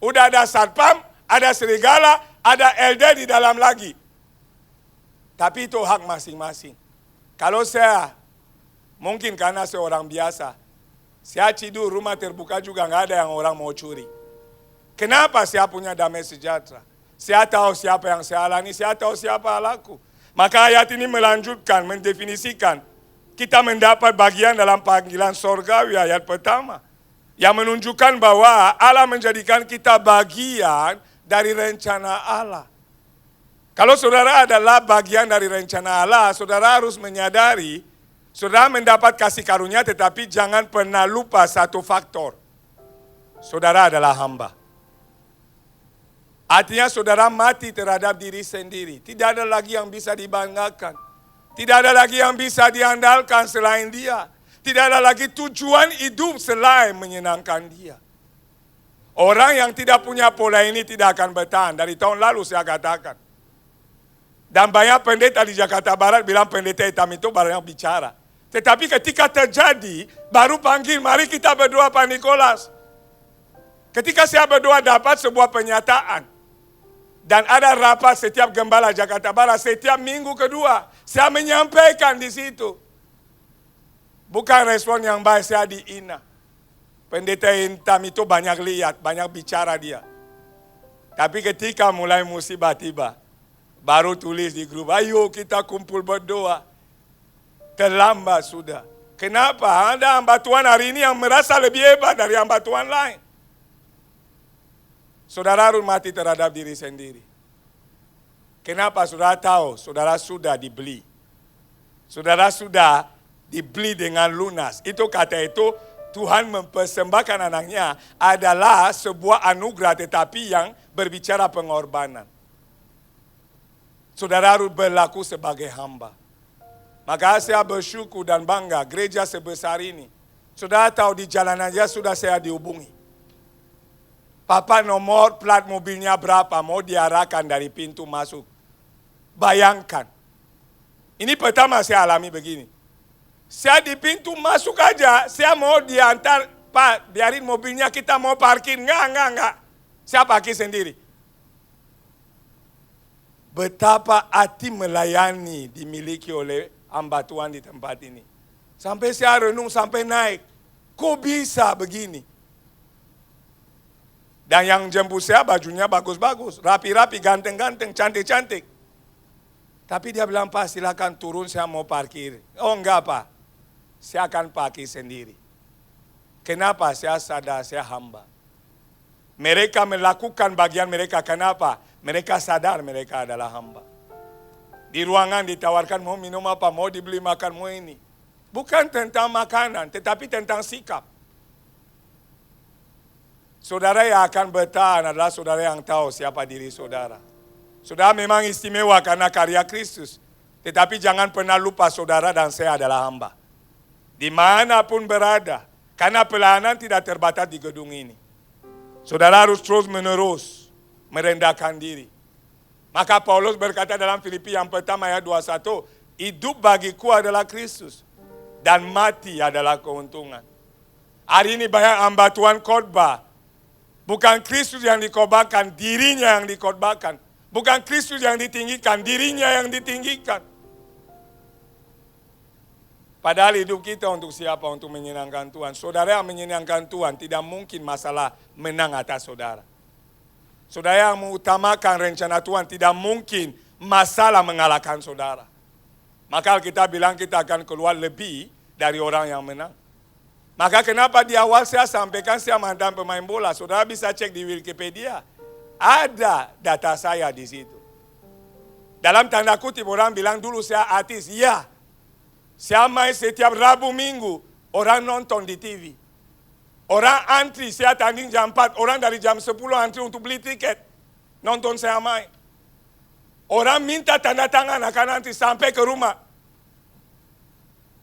Udah ada satpam, ada serigala, ada LD di dalam lagi. Tapi itu hak masing-masing. Kalau saya, mungkin karena saya orang biasa, saya tidur rumah terbuka juga nggak ada yang orang mau curi. Kenapa? Saya punya damai sejahtera. Saya tahu siapa yang saya alami, saya tahu siapa Allahku. Maka ayat ini melanjutkan, mendefinisikan kita mendapat bagian dalam panggilan sorgawi ayat pertama. Yang menunjukkan bahwa Allah menjadikan kita bagian dari rencana Allah. Kalau saudara adalah bagian dari rencana Allah, saudara harus menyadari, saudara mendapat kasih karunia tetapi jangan pernah lupa satu faktor. Saudara adalah hamba. Artinya saudara mati terhadap diri sendiri. Tidak ada lagi yang bisa dibanggakan. Tidak ada lagi yang bisa diandalkan selain Dia. Tidak ada lagi tujuan hidup selain menyenangkan Dia. Orang yang tidak punya pola ini tidak akan bertahan. Dari tahun lalu saya katakan. Dan banyak pendeta di Jakarta Barat bilang pendeta hitam itu banyak bicara. Tetapi ketika terjadi, baru panggil, mari kita berdoa Pak Nikolas. Ketika saya berdoa dapat sebuah penyataan. Dan ada rapat setiap gembala Jakarta Barat, setiap minggu kedua. Saya menyampaikan di situ. Bukan respon yang baik, saya dihina. Pendeta hitam itu banyak lihat, banyak bicara dia. Tapi ketika mulai musibah tiba, baru tulis di grup, ayo kita kumpul berdoa. Terlambat sudah. Kenapa? Ada hamba Tuhan hari ini yang merasa lebih hebat dari hamba Tuhan lain. Saudara harus mati terhadap diri sendiri. Kenapa? Saudara tahu, saudara sudah dibeli. Saudara sudah dibeli dengan lunas. Itu kata itu Tuhan mempersembahkan anaknya adalah sebuah anugerah tetapi yang berbicara pengorbanan. Saudara harus berlaku sebagai hamba. Maka saya bersyukur dan bangga gereja sebesar ini. Saudara tahu di jalan aja sudah saya dihubungi. Papa nomor plat mobilnya berapa mau diarahkan dari pintu masuk. Bayangkan. Ini pertama saya alami begini. Saya di pintu masuk aja, saya mau diantar, Pak, biarin mobilnya kita mau parkir. Enggak. Saya parkir sendiri. Betapa hati melayani dimiliki oleh hamba Tuhan di tempat ini. Sampai saya renung, sampai naik. Kok bisa begini? Dan yang jemput saya bajunya bagus-bagus, rapi-rapi, ganteng-ganteng, cantik-cantik. Tapi dia bilang, Pak silakan turun, saya mau parkir. Oh enggak Pak. Saya akan pakai sendiri. Kenapa? Saya sadar, saya hamba. Mereka melakukan bagian mereka. Kenapa? Mereka sadar mereka adalah hamba. Di ruangan ditawarkan mau minum apa, mau dibeli makan, mau ini. Bukan tentang makanan, tetapi tentang sikap. Saudara yang akan bertahan adalah saudara yang tahu siapa diri saudara. Saudara memang istimewa karena karya Kristus. Tetapi jangan pernah lupa saudara dan saya adalah hamba. Dimanapun berada, karena pelayanan tidak terbatas di gedung ini. Saudara harus terus menerus merendahkan diri. Maka Paulus berkata dalam Filipi yang pertama ayat 21, hidup bagiku adalah Kristus dan mati adalah keuntungan. Hari ini banyak hamba Tuhan khotbah. Bukan Kristus yang dikhotbahkan, dirinya yang dikhotbahkan. Bukan Kristus yang ditinggikan, dirinya yang ditinggikan. Padahal hidup kita untuk siapa? Untuk menyenangkan Tuhan. Saudara yang menyenangkan Tuhan tidak mungkin masalah menang atas saudara. Saudara yang mengutamakan rencana Tuhan tidak mungkin masalah mengalahkan saudara. Maka kita bilang kita akan keluar lebih dari orang yang menang. Maka kenapa di awal saya sampaikan saya mantan pemain bola. Saudara bisa cek di Wikipedia. Ada data saya di situ. Dalam tanda kutip orang bilang dulu saya artis. Iya. Saya main setiap Rabu Minggu, orang nonton di TV. Orang antri, saya tanding jam 4, orang dari jam 10 antri untuk beli tiket. Nonton saya main. Orang minta tanda tangan akan antri sampai ke rumah.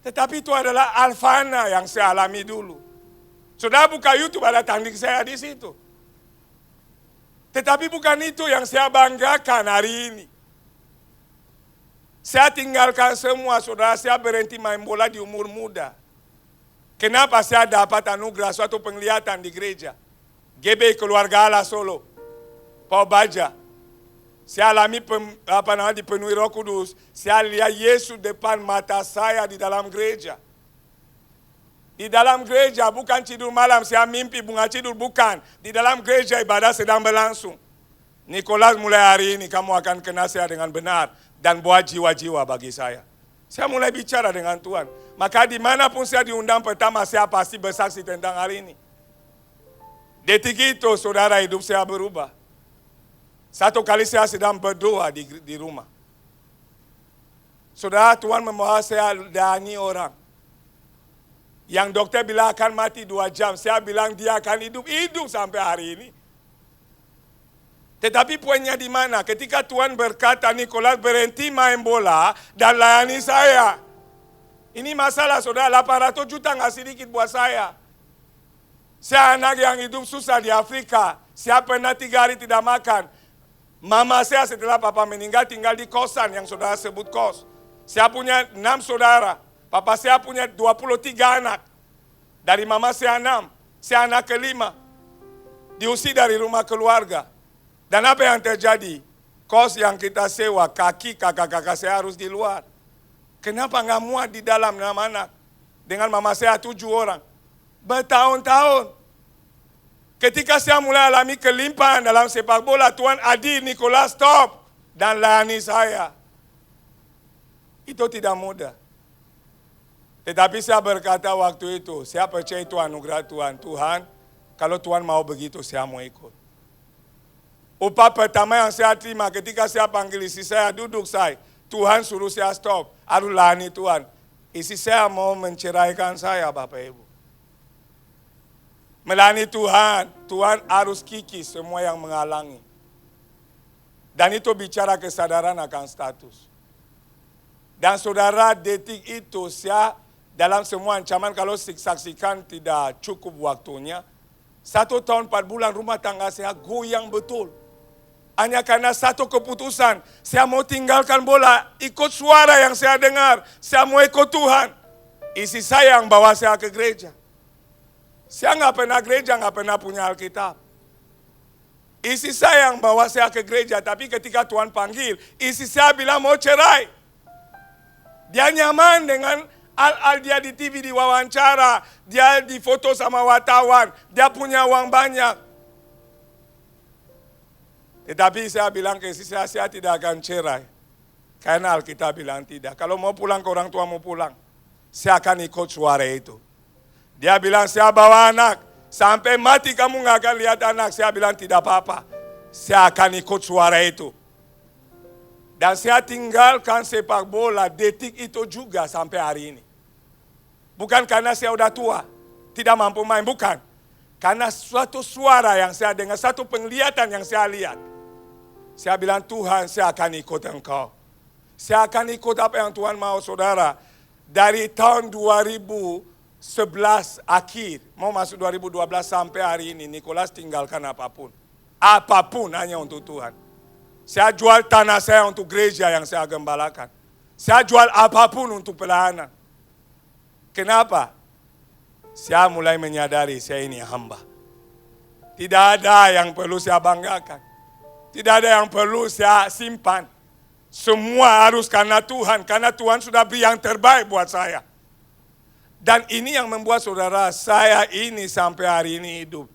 Tetapi itu adalah alfana yang saya alami dulu. Saudara buka YouTube ada tanding saya di situ. Tetapi bukan itu yang saya banggakan hari ini. Saya tinggalkan semua, saudara, saya berhenti main bola di umur muda. Kenapa saya dapat anugerah suatu penglihatan di gereja? GB Keluarga Allah Solo, Pak Baja. Saya alami dipenuhi Roh Kudus. Saya lihat Yesus depan mata saya di dalam gereja. Di dalam gereja, bukan tidur malam, saya mimpi bunga tidur, bukan. Di dalam gereja ibadah sedang berlangsung. Nikolas mulai hari ini kamu akan kenal saya dengan benar. Dan buat jiwa-jiwa bagi saya. Saya mulai bicara dengan Tuhan. Maka dimanapun saya diundang pertama, saya pasti bersaksi tentang hari ini. Detik itu, saudara, hidup saya berubah. Satu kali saya sedang berdoa di rumah. Saudara, Tuhan membawa saya dani orang. Yang dokter bilang akan mati 2 jam. Saya bilang dia akan hidup sampai hari ini. Tetapi poinnya di mana? Ketika Tuhan berkata, Nicholas berhenti main bola dan layani saya. Ini masalah, saudara, 800 juta nggak sedikit buat saya. Saya anak yang hidup susah di Afrika. Saya pernah 3 hari tidak makan. Mama saya setelah papa meninggal tinggal di kosan yang saudara sebut kos. Saya punya 6 saudara. Papa saya punya 23 anak. Dari mama saya 6. Saya anak ke-5. Diusir dari rumah keluarga. Dan apa yang terjadi? Kos yang kita sewa, kakak-kakak saya harus di luar. Kenapa nggak muat di dalam 6 anak? Dengan mama saya 7 orang. Bertahun-tahun. Ketika saya mulai alami kelimpahan dalam sepak bola, Tuhan adil, Nicholas stop. Dan layani saya. Itu tidak mudah. Tetapi saya berkata waktu itu, saya percaya itu anugerah Tuhan. Tuhan, kalau Tuhan mau begitu, saya mau ikut. Upah pertama yang saya terima ketika saya panggil istri saya, duduk saya. Tuhan suruh saya stop. Harus layani Tuhan. Istri saya mau menceraikan saya, Bapak Ibu. Melayani Tuhan, Tuhan harus kikis semua yang menghalangi. Dan itu bicara kesadaran akan status. Dan saudara, detik itu saya dalam semua ancaman kalau saksikan tidak cukup waktunya. 1 tahun 4 bulan rumah tangga saya goyang betul. Hanya karena satu keputusan, saya mau tinggalkan bola, ikut suara yang saya dengar, saya mau ikut Tuhan. Istri saya yang bawa saya ke gereja. Saya nggak pernah gereja, nggak pernah punya Alkitab. Istri saya yang bawa saya ke gereja, tapi ketika Tuhan panggil, istri saya bilang mau cerai. Dia nyaman dengan al dia di TV diwawancara, dia difoto sama wartawan, dia punya uang banyak. Tetapi saya bilang ke istri saya tidak akan cerai. Karena Alkitab bilang tidak. Kalau mau pulang ke orang tua mau pulang. Saya akan ikut suara itu. Dia bilang saya bawa anak. Sampai mati kamu nggak akan lihat anak. Saya bilang tidak apa-apa. Saya akan ikut suara itu. Dan saya tinggalkan sepak bola detik itu juga sampai hari ini. Bukan karena saya udah tua. Tidak mampu main, bukan. Karena suatu suara yang saya dengar, satu penglihatan yang saya lihat. Saya bilang, Tuhan, saya akan ikut Engkau. Saya akan ikut apa yang Tuhan mau, saudara. Dari tahun 2011 akhir, mau masuk 2012 sampai hari ini, Nicholas tinggalkan apapun. Apapun hanya untuk Tuhan. Saya jual tanah saya untuk gereja yang saya gembalakan. Saya jual apapun untuk pelayanan. Kenapa? Saya mulai menyadari saya ini hamba. Tidak ada yang perlu saya banggakan. Tidak ada yang perlu saya simpan. Semua harus karena Tuhan sudah beri yang terbaik buat saya. Dan ini yang membuat saudara saya ini sampai hari ini hidup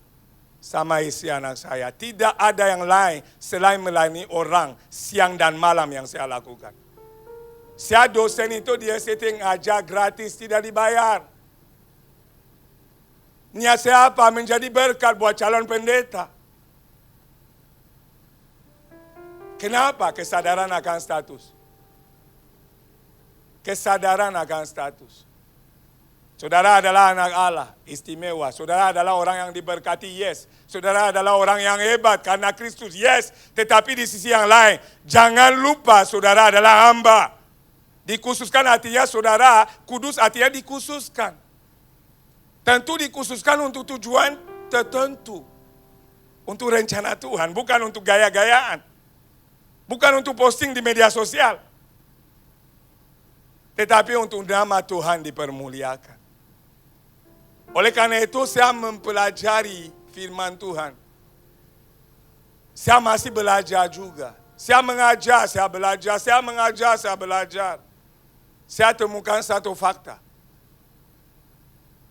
sama istri anak saya. Tidak ada yang lain selain melayani orang siang dan malam yang saya lakukan. Saya dosen itu dia setting aja gratis, tidak dibayar. Niat saya apa? Menjadi berkat buat calon pendeta. Kenapa? Kesadaran akan status. Kesadaran akan status. Saudara adalah anak Allah, istimewa. Saudara adalah orang yang diberkati, yes. Saudara adalah orang yang hebat karena Kristus, yes. Tetapi di sisi yang lain, jangan lupa saudara adalah hamba. Dikhususkan artinya saudara, kudus artinya dikhususkan. Tentu dikhususkan untuk tujuan tertentu. Untuk rencana Tuhan, bukan untuk gaya-gayaan. Bukan untuk posting di media sosial. Tetapi untuk nama Tuhan dipermuliakan. Oleh karena itu saya mempelajari firman Tuhan. Saya masih belajar juga. Saya mengajar, saya belajar, saya mengajar, saya belajar. Saya temukan satu fakta.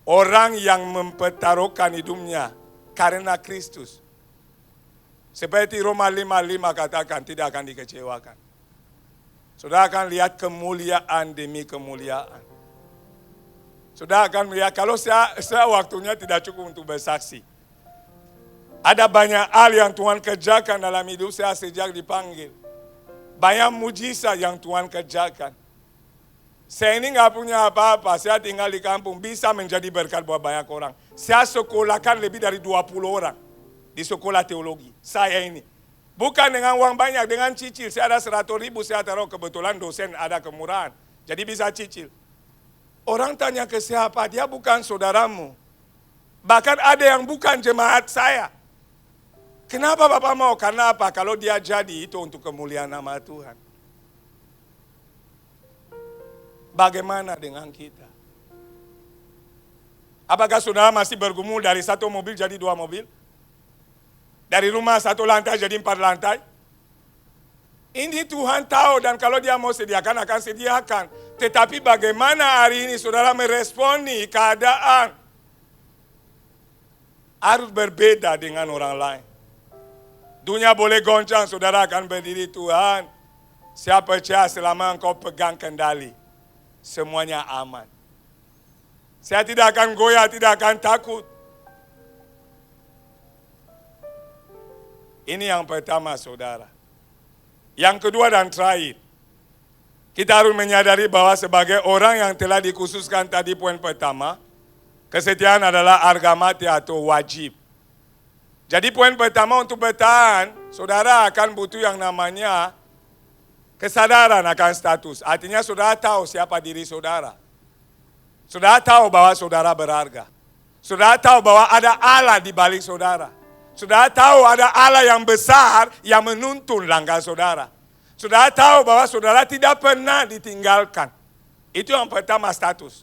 Orang yang mempertaruhkan hidupnya karena Kristus. Seperti Roma 5:5 katakan tidak akan dikecewakan. saudara akan lihat kemuliaan demi kemuliaan. Saudara akan melihat, kalau saya waktunya tidak cukup untuk bersaksi. Ada banyak hal yang Tuhan kerjakan dalam hidup saya sejak dipanggil. Banyak mujizat yang Tuhan kerjakan. Saya ini nggak punya apa-apa, saya tinggal di kampung, bisa menjadi berkat buat banyak orang. Saya sekolahkan lebih dari 20 orang di sekolah teologi, saya ini. Bukan dengan uang banyak, dengan cicil. Saya ada 100.000, saya taruh, kebetulan dosen ada kemurahan. Jadi bisa cicil. Orang tanya ke siapa, dia bukan saudaramu. Bahkan ada yang bukan jemaat saya. Kenapa Bapak mau? Karena apa? Kalau dia jadi, itu untuk kemuliaan nama Tuhan. Bagaimana dengan kita? Apakah saudara masih bergumul dari 1 mobil jadi 2 mobil? Dari rumah 1 lantai jadi 4 lantai? Ini Tuhan tahu, dan kalau dia mau sediakan akan sediakan. Tetapi bagaimana hari ini saudara meresponi keadaan? Harus berbeda dengan orang lain. Dunia boleh goncang, saudara akan berdiri, Tuhan, saya percaya selama engkau pegang kendali, semuanya aman. Saya tidak akan goyah, tidak akan takut. Ini yang pertama, saudara. Yang kedua dan terakhir, kita harus menyadari bahwa sebagai orang yang telah dikhususkan tadi, poin pertama, kesetiaan adalah harga mati atau wajib. Jadi poin pertama, untuk bertahan, saudara akan butuh yang namanya kesadaran akan status. Artinya saudara tahu siapa diri saudara. Saudara tahu bahwa saudara berharga. Saudara tahu bahwa ada Allah di balik saudara. Saudara tahu ada Allah yang besar yang menuntun langkah saudara. Saudara tahu bahwa saudara tidak pernah ditinggalkan. Itu yang pertama, status.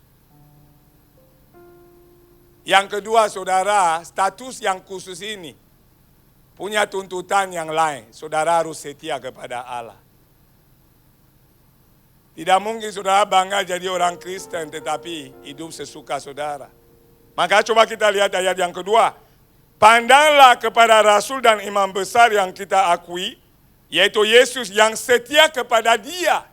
Yang kedua, saudara, status yang khusus ini punya tuntutan yang lain. Saudara harus setia kepada Allah. Tidak mungkin saudara bangga jadi orang Kristen tetapi hidup sesuka saudara. Maka coba kita lihat ayat yang kedua. Pandanglah kepada rasul dan imam besar yang kita akui, yaitu Yesus yang setia kepada Dia,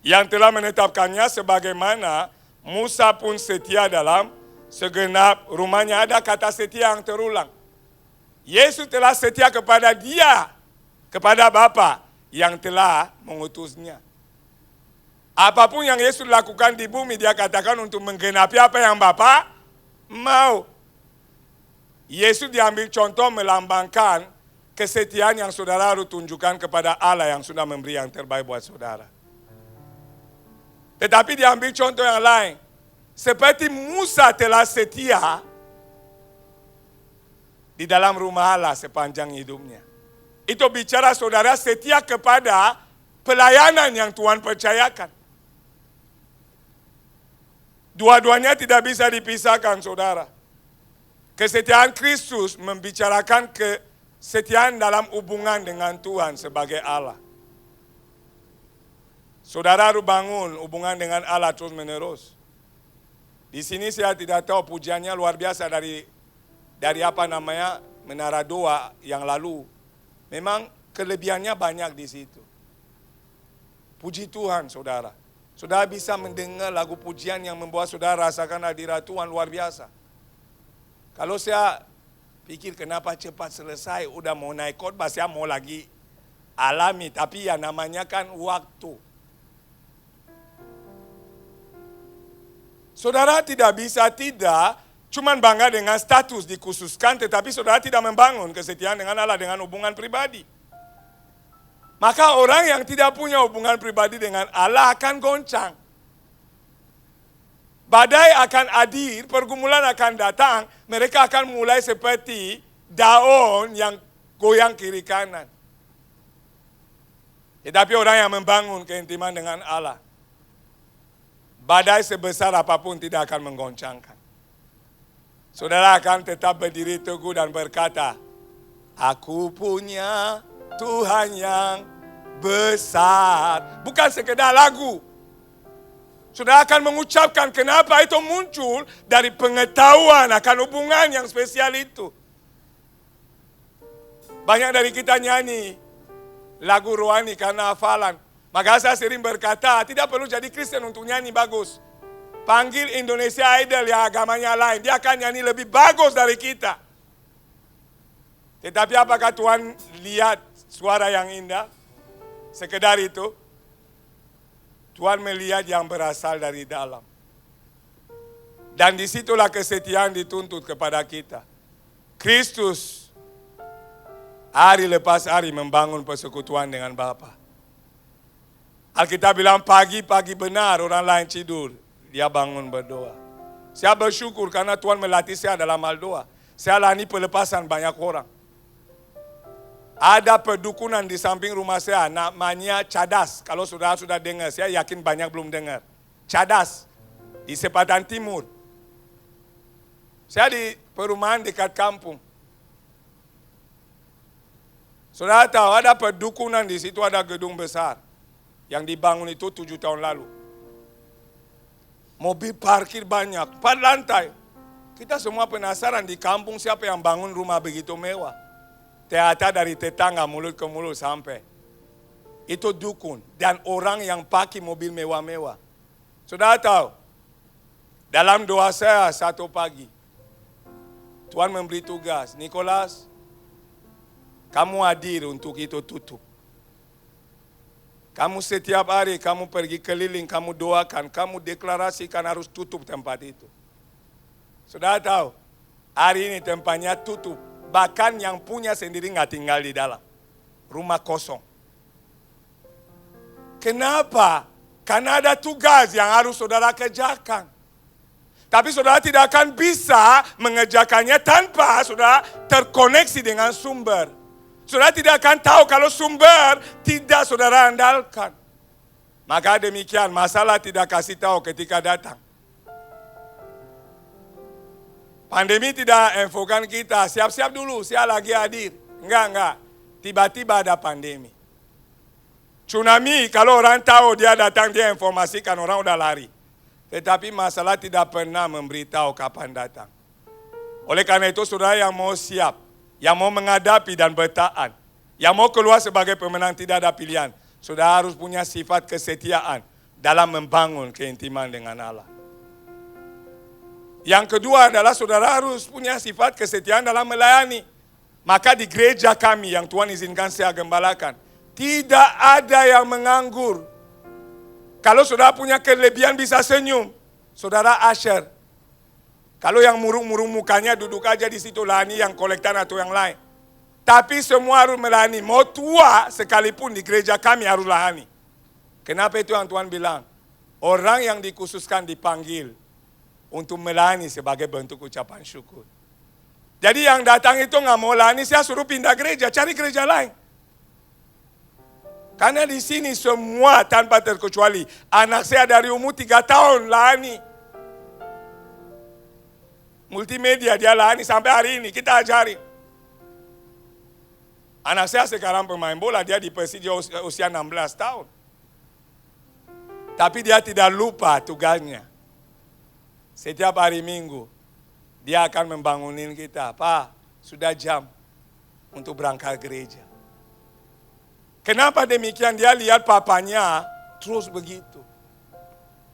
yang telah menetapkannya sebagaimana Musa pun setia dalam segenap rumahnya. Ada kata setia yang terulang. Yesus telah setia kepada Dia, kepada Bapa yang telah mengutusnya. Apapun yang Yesus lakukan di bumi, Dia katakan untuk menggenapi apa yang Bapa mau. Yesus diambil contoh melambangkan kesetiaan yang saudara harus tunjukkan kepada Allah yang sudah memberi yang terbaik buat saudara. Tetapi diambil contoh yang lain. Seperti Musa telah setia di dalam rumah Allah sepanjang hidupnya. Itu bicara saudara setia kepada pelayanan yang Tuhan percayakan. Dua-duanya tidak bisa dipisahkan, saudara. Kesetiaan Kristus membicarakan kesetiaan dalam hubungan dengan Tuhan sebagai Allah. Saudara harus bangun hubungan dengan Allah terus menerus. Di sini saya tidak tahu, pujiannya luar biasa dari Menara Doa yang lalu. Memang kelebihannya banyak di situ. Puji Tuhan, saudara. Saudara bisa mendengar lagu pujian yang membuat saudara rasakan hadirat Tuhan luar biasa. Kalau saya pikir kenapa cepat selesai, udah mau naik khotbah, saya mau lagi alami. Tapi ya namanya kan waktu. Saudara tidak bisa tidak cuman bangga dengan status dikhususkan, tetapi saudara tidak membangun kesetiaan dengan Allah dengan hubungan pribadi. Maka orang yang tidak punya hubungan pribadi dengan Allah akan goncang. Badai akan hadir, pergumulan akan datang, mereka akan mulai seperti daun yang goyang kiri kanan. Tetapi orang yang membangun keintiman dengan Allah, badai sebesar apapun tidak akan menggoncangkan. Saudara akan tetap berdiri teguh dan berkata, aku punya Tuhan yang besar. Bukan sekedar lagu. Saudara akan mengucapkan kenapa itu muncul dari pengetahuan akan hubungan yang spesial itu. Banyak dari kita nyanyi lagu rohani karena hafalan. Maka saya sering berkata, tidak perlu jadi Kristen untuk nyanyi bagus. Panggil Indonesia Idol yang agamanya lain, dia akan nyanyi lebih bagus dari kita. Tetapi apakah Tuhan lihat suara yang indah? Sekedar itu. Tuhan melihat yang berasal dari dalam. Dan disitulah kesetiaan dituntut kepada kita. Kristus hari lepas hari membangun persekutuan dengan Bapa. Alkitab bilang pagi-pagi benar orang lain tidur, dia bangun berdoa. Saya bersyukur karena Tuhan melatih saya dalam hal doa. Saya layani pelepasan banyak orang. Ada perdukunan di samping rumah saya, namanya Cadas. Kalau saudara sudah dengar, saya yakin banyak belum dengar. Cadas, di Sepatan Timur. Saya di perumahan dekat kampung. Saudara tahu ada perdukunan di situ, ada gedung besar. Yang dibangun itu 7 tahun lalu. Mobil parkir banyak, 4 lantai. Kita semua penasaran di kampung siapa yang bangun rumah begitu mewah. Teater dari tetangga mulut ke mulut sampai. Itu dukun dan orang yang pakai mobil mewah-mewah. Saudara tahu, dalam doa saya satu pagi, Tuhan memberi tugas, Nicholas, kamu hadir untuk itu tutup. Kamu setiap hari, kamu pergi keliling, kamu doakan, kamu deklarasikan harus tutup tempat itu. Sudah tahu, hari ini tempatnya tutup. Bahkan yang punya sendiri nggak tinggal di dalam. Rumah kosong. Kenapa? Karena ada tugas yang harus saudara kerjakan. Tapi saudara tidak akan bisa mengerjakannya tanpa saudara terkoneksi dengan sumber. Saudara tidak akan tahu kalau sumber tidak saudara andalkan. Maka demikian, masalah tidak kasih tahu ketika datang. Pandemi tidak infokan kita, siap-siap dulu, saya lagi hadir. Enggak. Tiba-tiba ada pandemi. Tsunami, kalau orang tahu dia datang, dia informasikan, orang udah lari. Tetapi masalah tidak pernah memberitahu kapan datang. Oleh karena itu, saudara yang mau siap, yang mau menghadapi dan bertahan, yang mau keluar sebagai pemenang tidak ada pilihan. Saudara harus punya sifat kesetiaan dalam membangun keintiman dengan Allah. Yang kedua adalah saudara harus punya sifat kesetiaan dalam melayani. Maka di gereja kami yang Tuhan izinkan saya gembalakan, tidak ada yang menganggur. Kalau saudara punya kelebihan bisa senyum, saudara usher. Kalau yang murung-murung mukanya duduk aja di situ layani yang kolektan atau yang lain. Tapi semua harus melayani. Mau tua sekalipun di gereja kami harus layani. Kenapa itu yang Tuhan bilang? Orang yang dikhususkan dipanggil untuk melayani sebagai bentuk ucapan syukur. Jadi yang datang itu nggak mau layani, saya suruh pindah gereja, cari gereja lain. Karena di sini semua tanpa terkecuali. Anak saya dari umur 3 tahun layani. Multimedia dia layani sampai hari ini, kita ajari. Anak saya sekarang pemain bola, dia di Persija usia 16 tahun. Tapi dia tidak lupa tugasnya. Setiap hari Minggu, dia akan membangunin kita. Pak, sudah jam untuk berangkat gereja. Kenapa demikian? Dia lihat papanya terus begitu.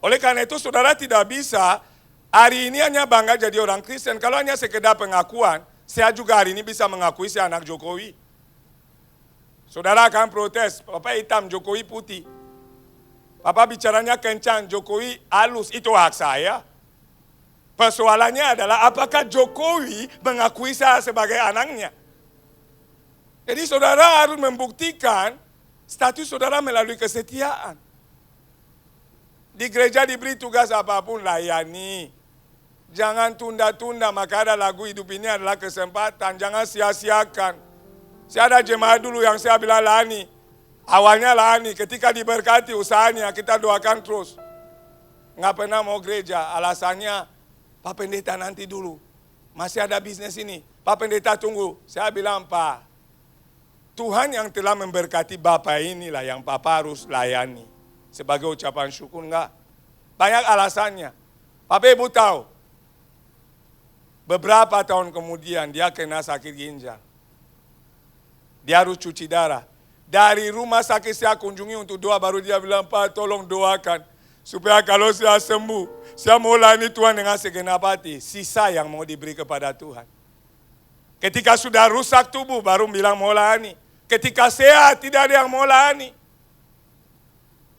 Oleh karena itu saudara tidak bisa hari ini hanya bangga jadi orang Kristen. Kalau hanya sekedar pengakuan, saya juga hari ini bisa mengakui saya anak Jokowi. Saudara akan protes, Bapak hitam, Jokowi putih. Bapak bicaranya kencang, Jokowi halus, itu hak saya. Persoalannya adalah apakah Jokowi mengakui saya sebagai anaknya. Jadi saudara harus membuktikan status saudara melalui kesetiaan. Di gereja diberi tugas apapun, layani. Jangan tunda-tunda, maka ada lagu hidup ini adalah kesempatan. Jangan sia-siakan. Saya ada jemaat dulu yang saya bilang layani. Awalnya layani, ketika diberkati usahanya, kita doakan terus. Nggak pernah mau gereja, alasannya, Pak Pendeta nanti dulu. Masih ada bisnis ini. Pak Pendeta tunggu. Saya bilang, Pak, Tuhan yang telah memberkati Bapak inilah yang Bapak harus layani. Sebagai ucapan syukur, enggak. Banyak alasannya. Bapak Ibu tahu, beberapa tahun kemudian dia kena sakit ginjal. Dia harus cuci darah. Dari rumah sakit saya kunjungi untuk doa, baru dia bilang, Pak tolong doakan. Supaya kalau saya sembuh, saya mau layani Tuhan dengan segenap hati. Sisa yang mau diberi kepada Tuhan. Ketika sudah rusak tubuh, baru bilang mau layani. Ketika sehat, tidak ada yang mau layani.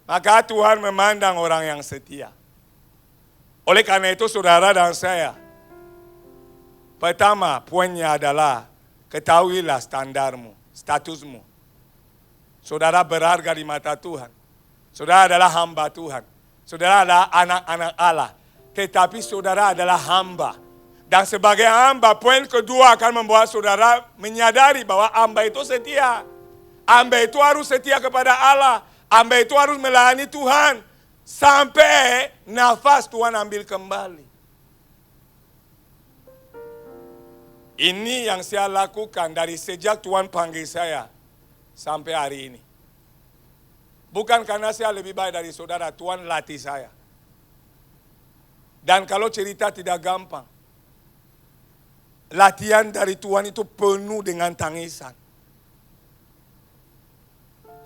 Maka Tuhan memandang orang yang setia. Oleh karena itu saudara dan saya, pertama poinnya adalah ketahuilah standarmu, statusmu. Saudara berharga di mata Tuhan. Saudara adalah hamba Tuhan. Saudara adalah anak-anak Allah. Tetapi saudara adalah hamba. Dan sebagai hamba, poin kedua akan membuat saudara menyadari bahwa hamba itu setia. Hamba itu harus setia kepada Allah. Hamba itu harus melayani Tuhan. Sampai nafas Tuhan ambil kembali. Ini yang saya lakukan dari sejak Tuhan panggil saya sampai hari ini. Bukan karena saya lebih baik dari saudara, Tuhan latih saya. Dan kalau cerita tidak gampang, latihan dari Tuhan itu penuh dengan tangisan.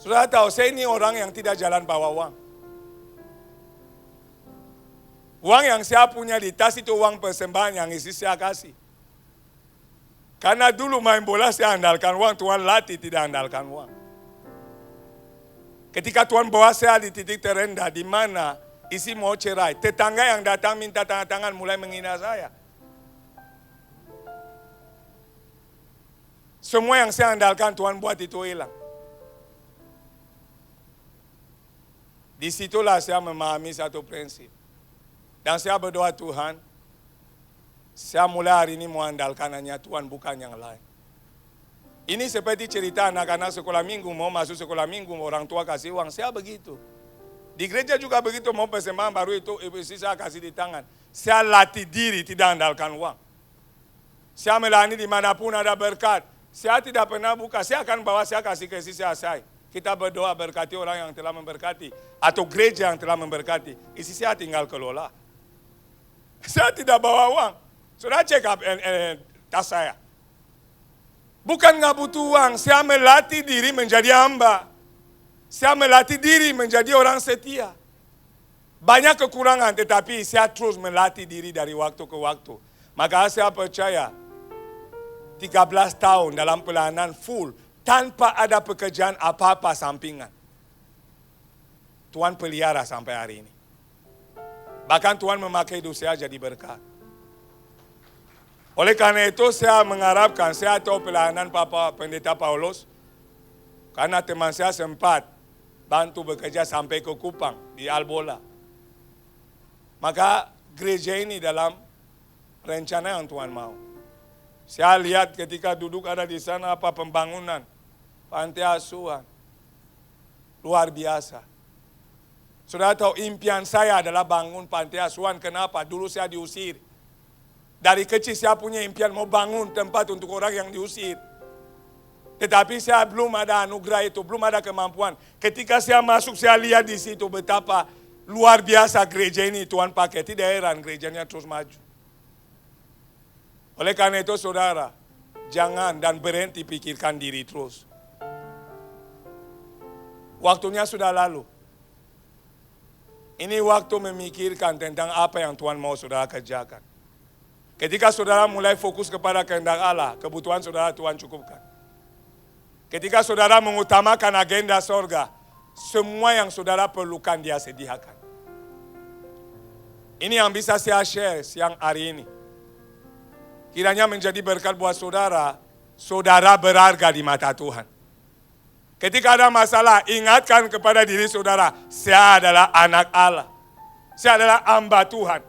Saudara tahu, saya ini orang yang tidak jalan bawa uang. Uang yang saya punya di tas itu uang persembahan yang isi saya kasih. Karena dulu main bola saya andalkan uang, Tuhan latih tidak andalkan uang. Ketika Tuhan bawa saya di titik terendah, di mana isi mau cerai, tetangga yang datang minta tanda tangan mulai menghina saya. Semua yang saya andalkan Tuhan buat itu hilang. Disitulah saya memahami satu prinsip. Dan saya berdoa Tuhan, saya mulai hari ini mau andalkan hanya Tuhan, bukan yang lain. Ini seperti cerita anak-anak sekolah minggu, mau masuk sekolah minggu, orang tua kasih uang, saya begitu. Di gereja juga begitu, mau persembahan baru itu, ibu istri saya kasih di tangan. Saya latih diri, tidak andalkan uang. Saya melayani dimanapun ada berkat. Saya tidak pernah buka, saya akan bawa, saya kasih ke istri saya. Kita berdoa berkati orang yang telah memberkati. Atau gereja yang telah memberkati. Istri saya tinggal kelola. Saya tidak bawa uang. Sudah cek up tas saya. Bukan nggak butuh uang, saya melatih diri menjadi hamba. Saya melatih diri menjadi orang setia. Banyak kekurangan, tetapi saya terus melatih diri dari waktu ke waktu. Maka saya percaya, 13 tahun dalam pelayanan full, tanpa ada pekerjaan apa-apa sampingan. Tuhan pelihara sampai hari ini. Bahkan Tuhan memakai hidup saya jadi berkat. Oleh karena itu saya mengharapkan, saya tahu pelayanan Papa Pendeta Paulus, karena teman saya sempat bantu bekerja sampai ke Kupang, di Albola. Maka gereja ini dalam rencana yang Tuhan mau. Saya lihat ketika duduk ada di sana apa pembangunan, pantai asuhan, luar biasa. Saudara tahu impian saya adalah bangun pantai asuhan, kenapa? Dulu saya diusir. Dari kecil saya punya impian mau bangun tempat untuk orang yang diusir. Tetapi saya belum ada anugerah itu, belum ada kemampuan. Ketika saya masuk, saya lihat di situ betapa luar biasa gereja ini Tuhan pakai. Tidak heran gerejanya terus maju. Oleh karena itu saudara, jangan dan berhenti pikirkan diri terus. Waktunya sudah lalu. Ini waktu memikirkan tentang apa yang Tuhan mau saudara kerjakan. Ketika saudara mulai fokus kepada kehendak Allah, kebutuhan saudara Tuhan cukupkan. Ketika saudara mengutamakan agenda sorga, semua yang saudara perlukan dia sediakan. Ini yang bisa saya share siang hari ini. Kiranya menjadi berkat buat saudara, saudara berharga di mata Tuhan. Ketika ada masalah, ingatkan kepada diri saudara, saya adalah anak Allah. Saya adalah hamba Tuhan.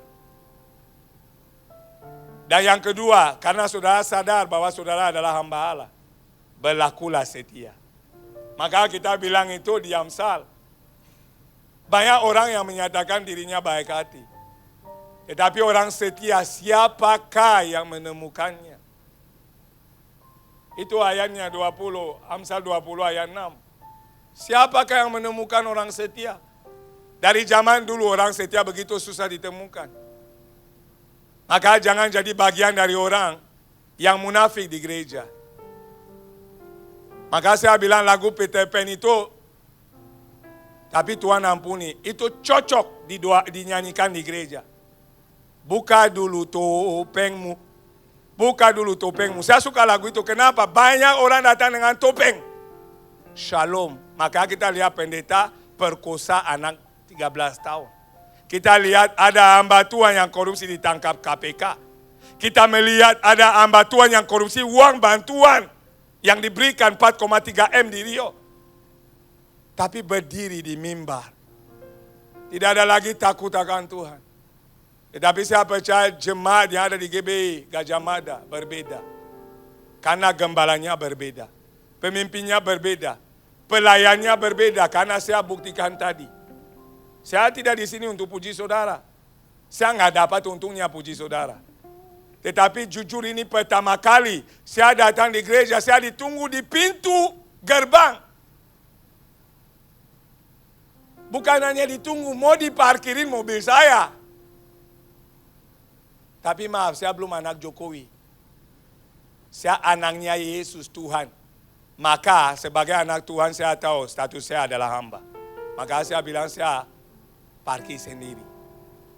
Dan yang kedua, karena saudara sadar bahwa saudara adalah hamba Allah, berlakulah setia. Maka kita bilang itu di Amsal. Banyak orang yang menyatakan dirinya baik hati. Tetapi orang setia, siapakah yang menemukannya? Itu ayatnya 20, Amsal 20 ayat 6. Siapakah yang menemukan orang setia? Dari zaman dulu orang setia begitu susah ditemukan. Maka jangan jadi bagian dari orang yang munafik di gereja. Maka saya bilang lagu Peter Pan itu, tapi Tuhan ampuni, itu cocok dinyanyikan di gereja. Buka dulu topengmu. Buka dulu topengmu. Saya suka lagu itu. Kenapa? Banyak orang datang dengan topeng. Shalom. Maka kita lihat pendeta perkosa anak 13 tahun. Kita lihat ada hamba Tuhan yang korupsi ditangkap KPK. Kita melihat ada hamba Tuhan yang korupsi uang bantuan yang diberikan 4,3 M di Rio. Tapi berdiri di mimbar. Tidak ada lagi takut akan Tuhan. Tetapi saya percaya jemaat yang ada di GBI Gajah Mada berbeda. Karena gembalanya berbeda. Pemimpinnya berbeda. Pelayannya berbeda. Karena saya buktikan tadi. Saya tidak di sini untuk puji saudara. Saya nggak dapat untungnya puji saudara. Tetapi jujur ini pertama kali saya datang di gereja, saya ditunggu di pintu gerbang. Bukan hanya ditunggu, mau diparkirin mobil saya. Tapi maaf, saya belum anak Jokowi. Saya anaknya Yesus Tuhan. Maka sebagai anak Tuhan saya tahu status saya adalah hamba. Maka saya bilang saya parkir sendiri.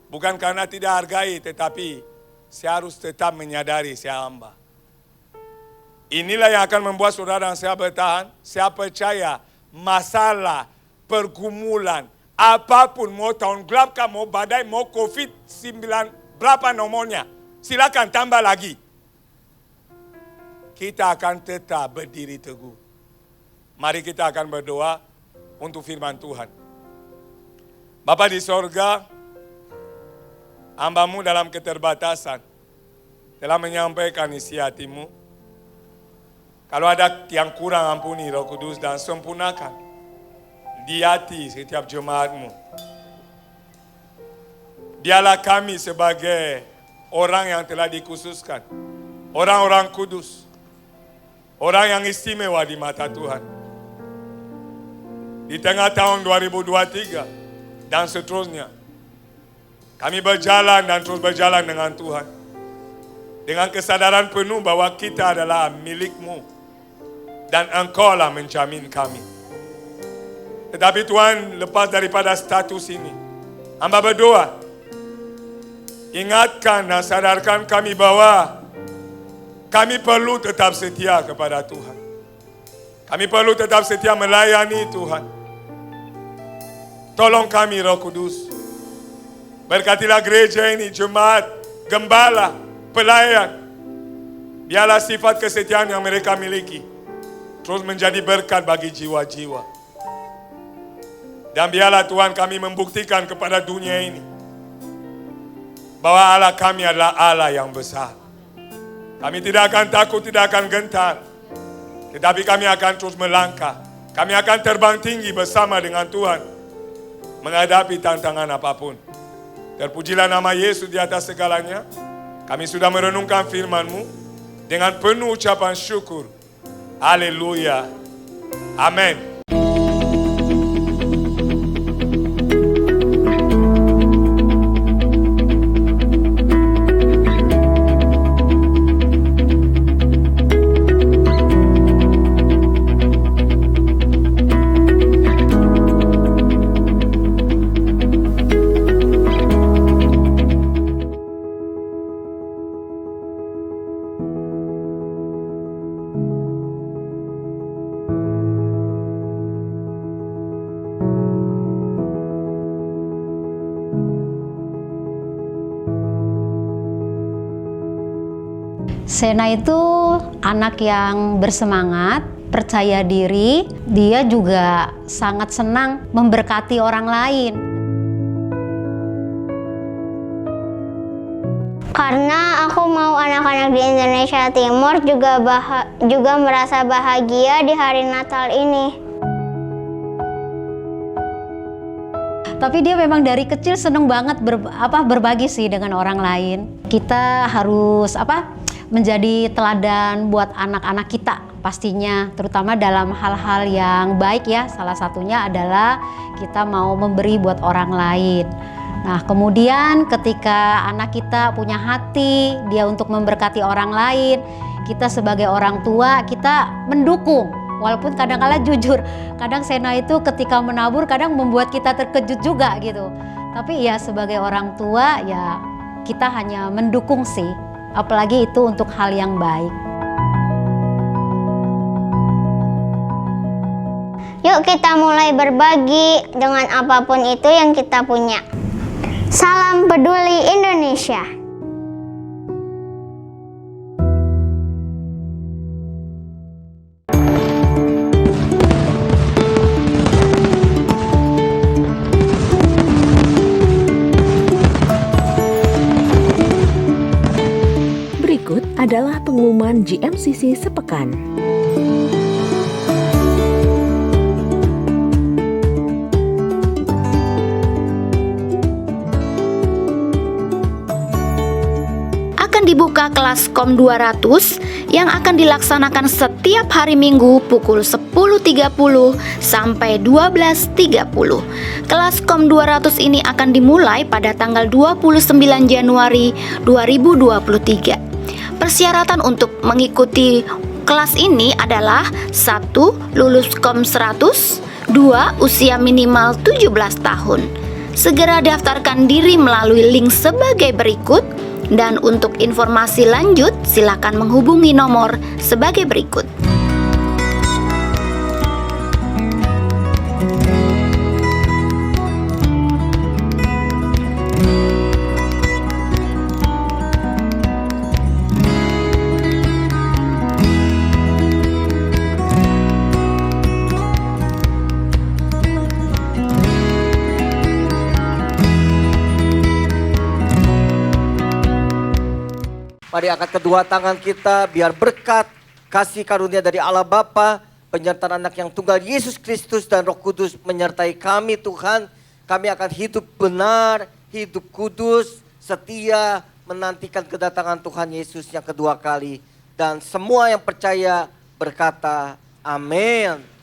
Bukan karena tidak hargai, tetapi saya harus tetap menyadari saya hamba. Inilah yang akan membuat saudara dan saya bertahan. Saya percaya masalah, pergumulan, apapun, mau tahun gelap, mau badai, mau COVID-19, berapa nomornya, silakan tambah lagi. Kita akan tetap berdiri teguh. Mari kita akan berdoa untuk firman Tuhan. Bapa di sorga, hamba-Mu dalam keterbatasan telah menyampaikan isi hati-Mu. Kalau ada yang kurang, ampuni Roh Kudus dan sempurnakan di hati setiap jemaat-Mu. Biarlah kami sebagai orang yang telah dikhususkan, orang-orang kudus, orang yang istimewa di mata Tuhan. Di tengah tahun 2023 dan seterusnya, kami berjalan dan terus berjalan dengan Tuhan. Dengan kesadaran penuh bahwa kita adalah milik-Mu. Dan Engkau-lah menjamin kami. Tetapi Tuhan, lepas daripada status ini, hamba berdoa, ingatkan dan sadarkan kami bahwa kami perlu tetap setia kepada Tuhan. Kami perlu tetap setia melayani Tuhan. Tolong kami Roh Kudus. Berkatilah gereja ini, jemaat, gembala, pelayan. Biarlah sifat kesetiaan yang mereka miliki terus menjadi berkat bagi jiwa-jiwa. Dan biarlah Tuhan kami membuktikan kepada dunia ini bahwa Allah kami adalah Allah yang besar. Kami tidak akan takut, tidak akan gentar. Tetapi kami akan terus melangkah. Kami akan terbang tinggi bersama dengan Tuhan menghadapi tantangan apapun. Terpujilah nama Yesus di atas segalanya. Kami sudah merenungkan firman-Mu dengan penuh ucapan syukur. Haleluya. Amin. Sena itu anak yang bersemangat, percaya diri, dia juga sangat senang memberkati orang lain. Karena aku mau anak-anak di Indonesia Timur juga merasa bahagia di hari Natal ini. Tapi dia memang dari kecil seneng banget berbagi sih dengan orang lain. Kita harus menjadi teladan buat anak-anak kita pastinya, terutama dalam hal-hal yang baik ya. Salah satunya adalah kita mau memberi buat orang lain. Nah, kemudian ketika anak kita punya hati dia untuk memberkati orang lain, kita sebagai orang tua kita mendukung Walaupun kadang-kala jujur, kadang Sena itu ketika menabur kadang membuat kita terkejut juga gitu. Tapi ya sebagai orang tua ya kita hanya mendukung sih, apalagi itu untuk hal yang baik. Yuk kita mulai berbagi dengan apapun itu yang kita punya. Salam peduli Indonesia. Berikut adalah pengumuman GMCC sepekan. Dibuka kelas KOM 200 yang akan dilaksanakan setiap hari Minggu pukul 10.30 sampai 12.30. Kelas KOM 200 ini akan dimulai pada tanggal 29 Januari 2023. Persyaratan untuk mengikuti kelas ini adalah 1. Lulus KOM 100, 2. Usia minimal 17 tahun. Segera daftarkan diri melalui link sebagai berikut. Dan untuk informasi lanjut, silakan menghubungi nomor sebagai berikut. Mari angkat kedua tangan kita biar berkat kasih karunia dari Allah Bapa, penyertaan anak yang tunggal Yesus Kristus dan Roh Kudus menyertai kami Tuhan. Kami akan hidup benar, hidup kudus, setia, menantikan kedatangan Tuhan Yesus yang kedua kali. Dan semua yang percaya berkata amin.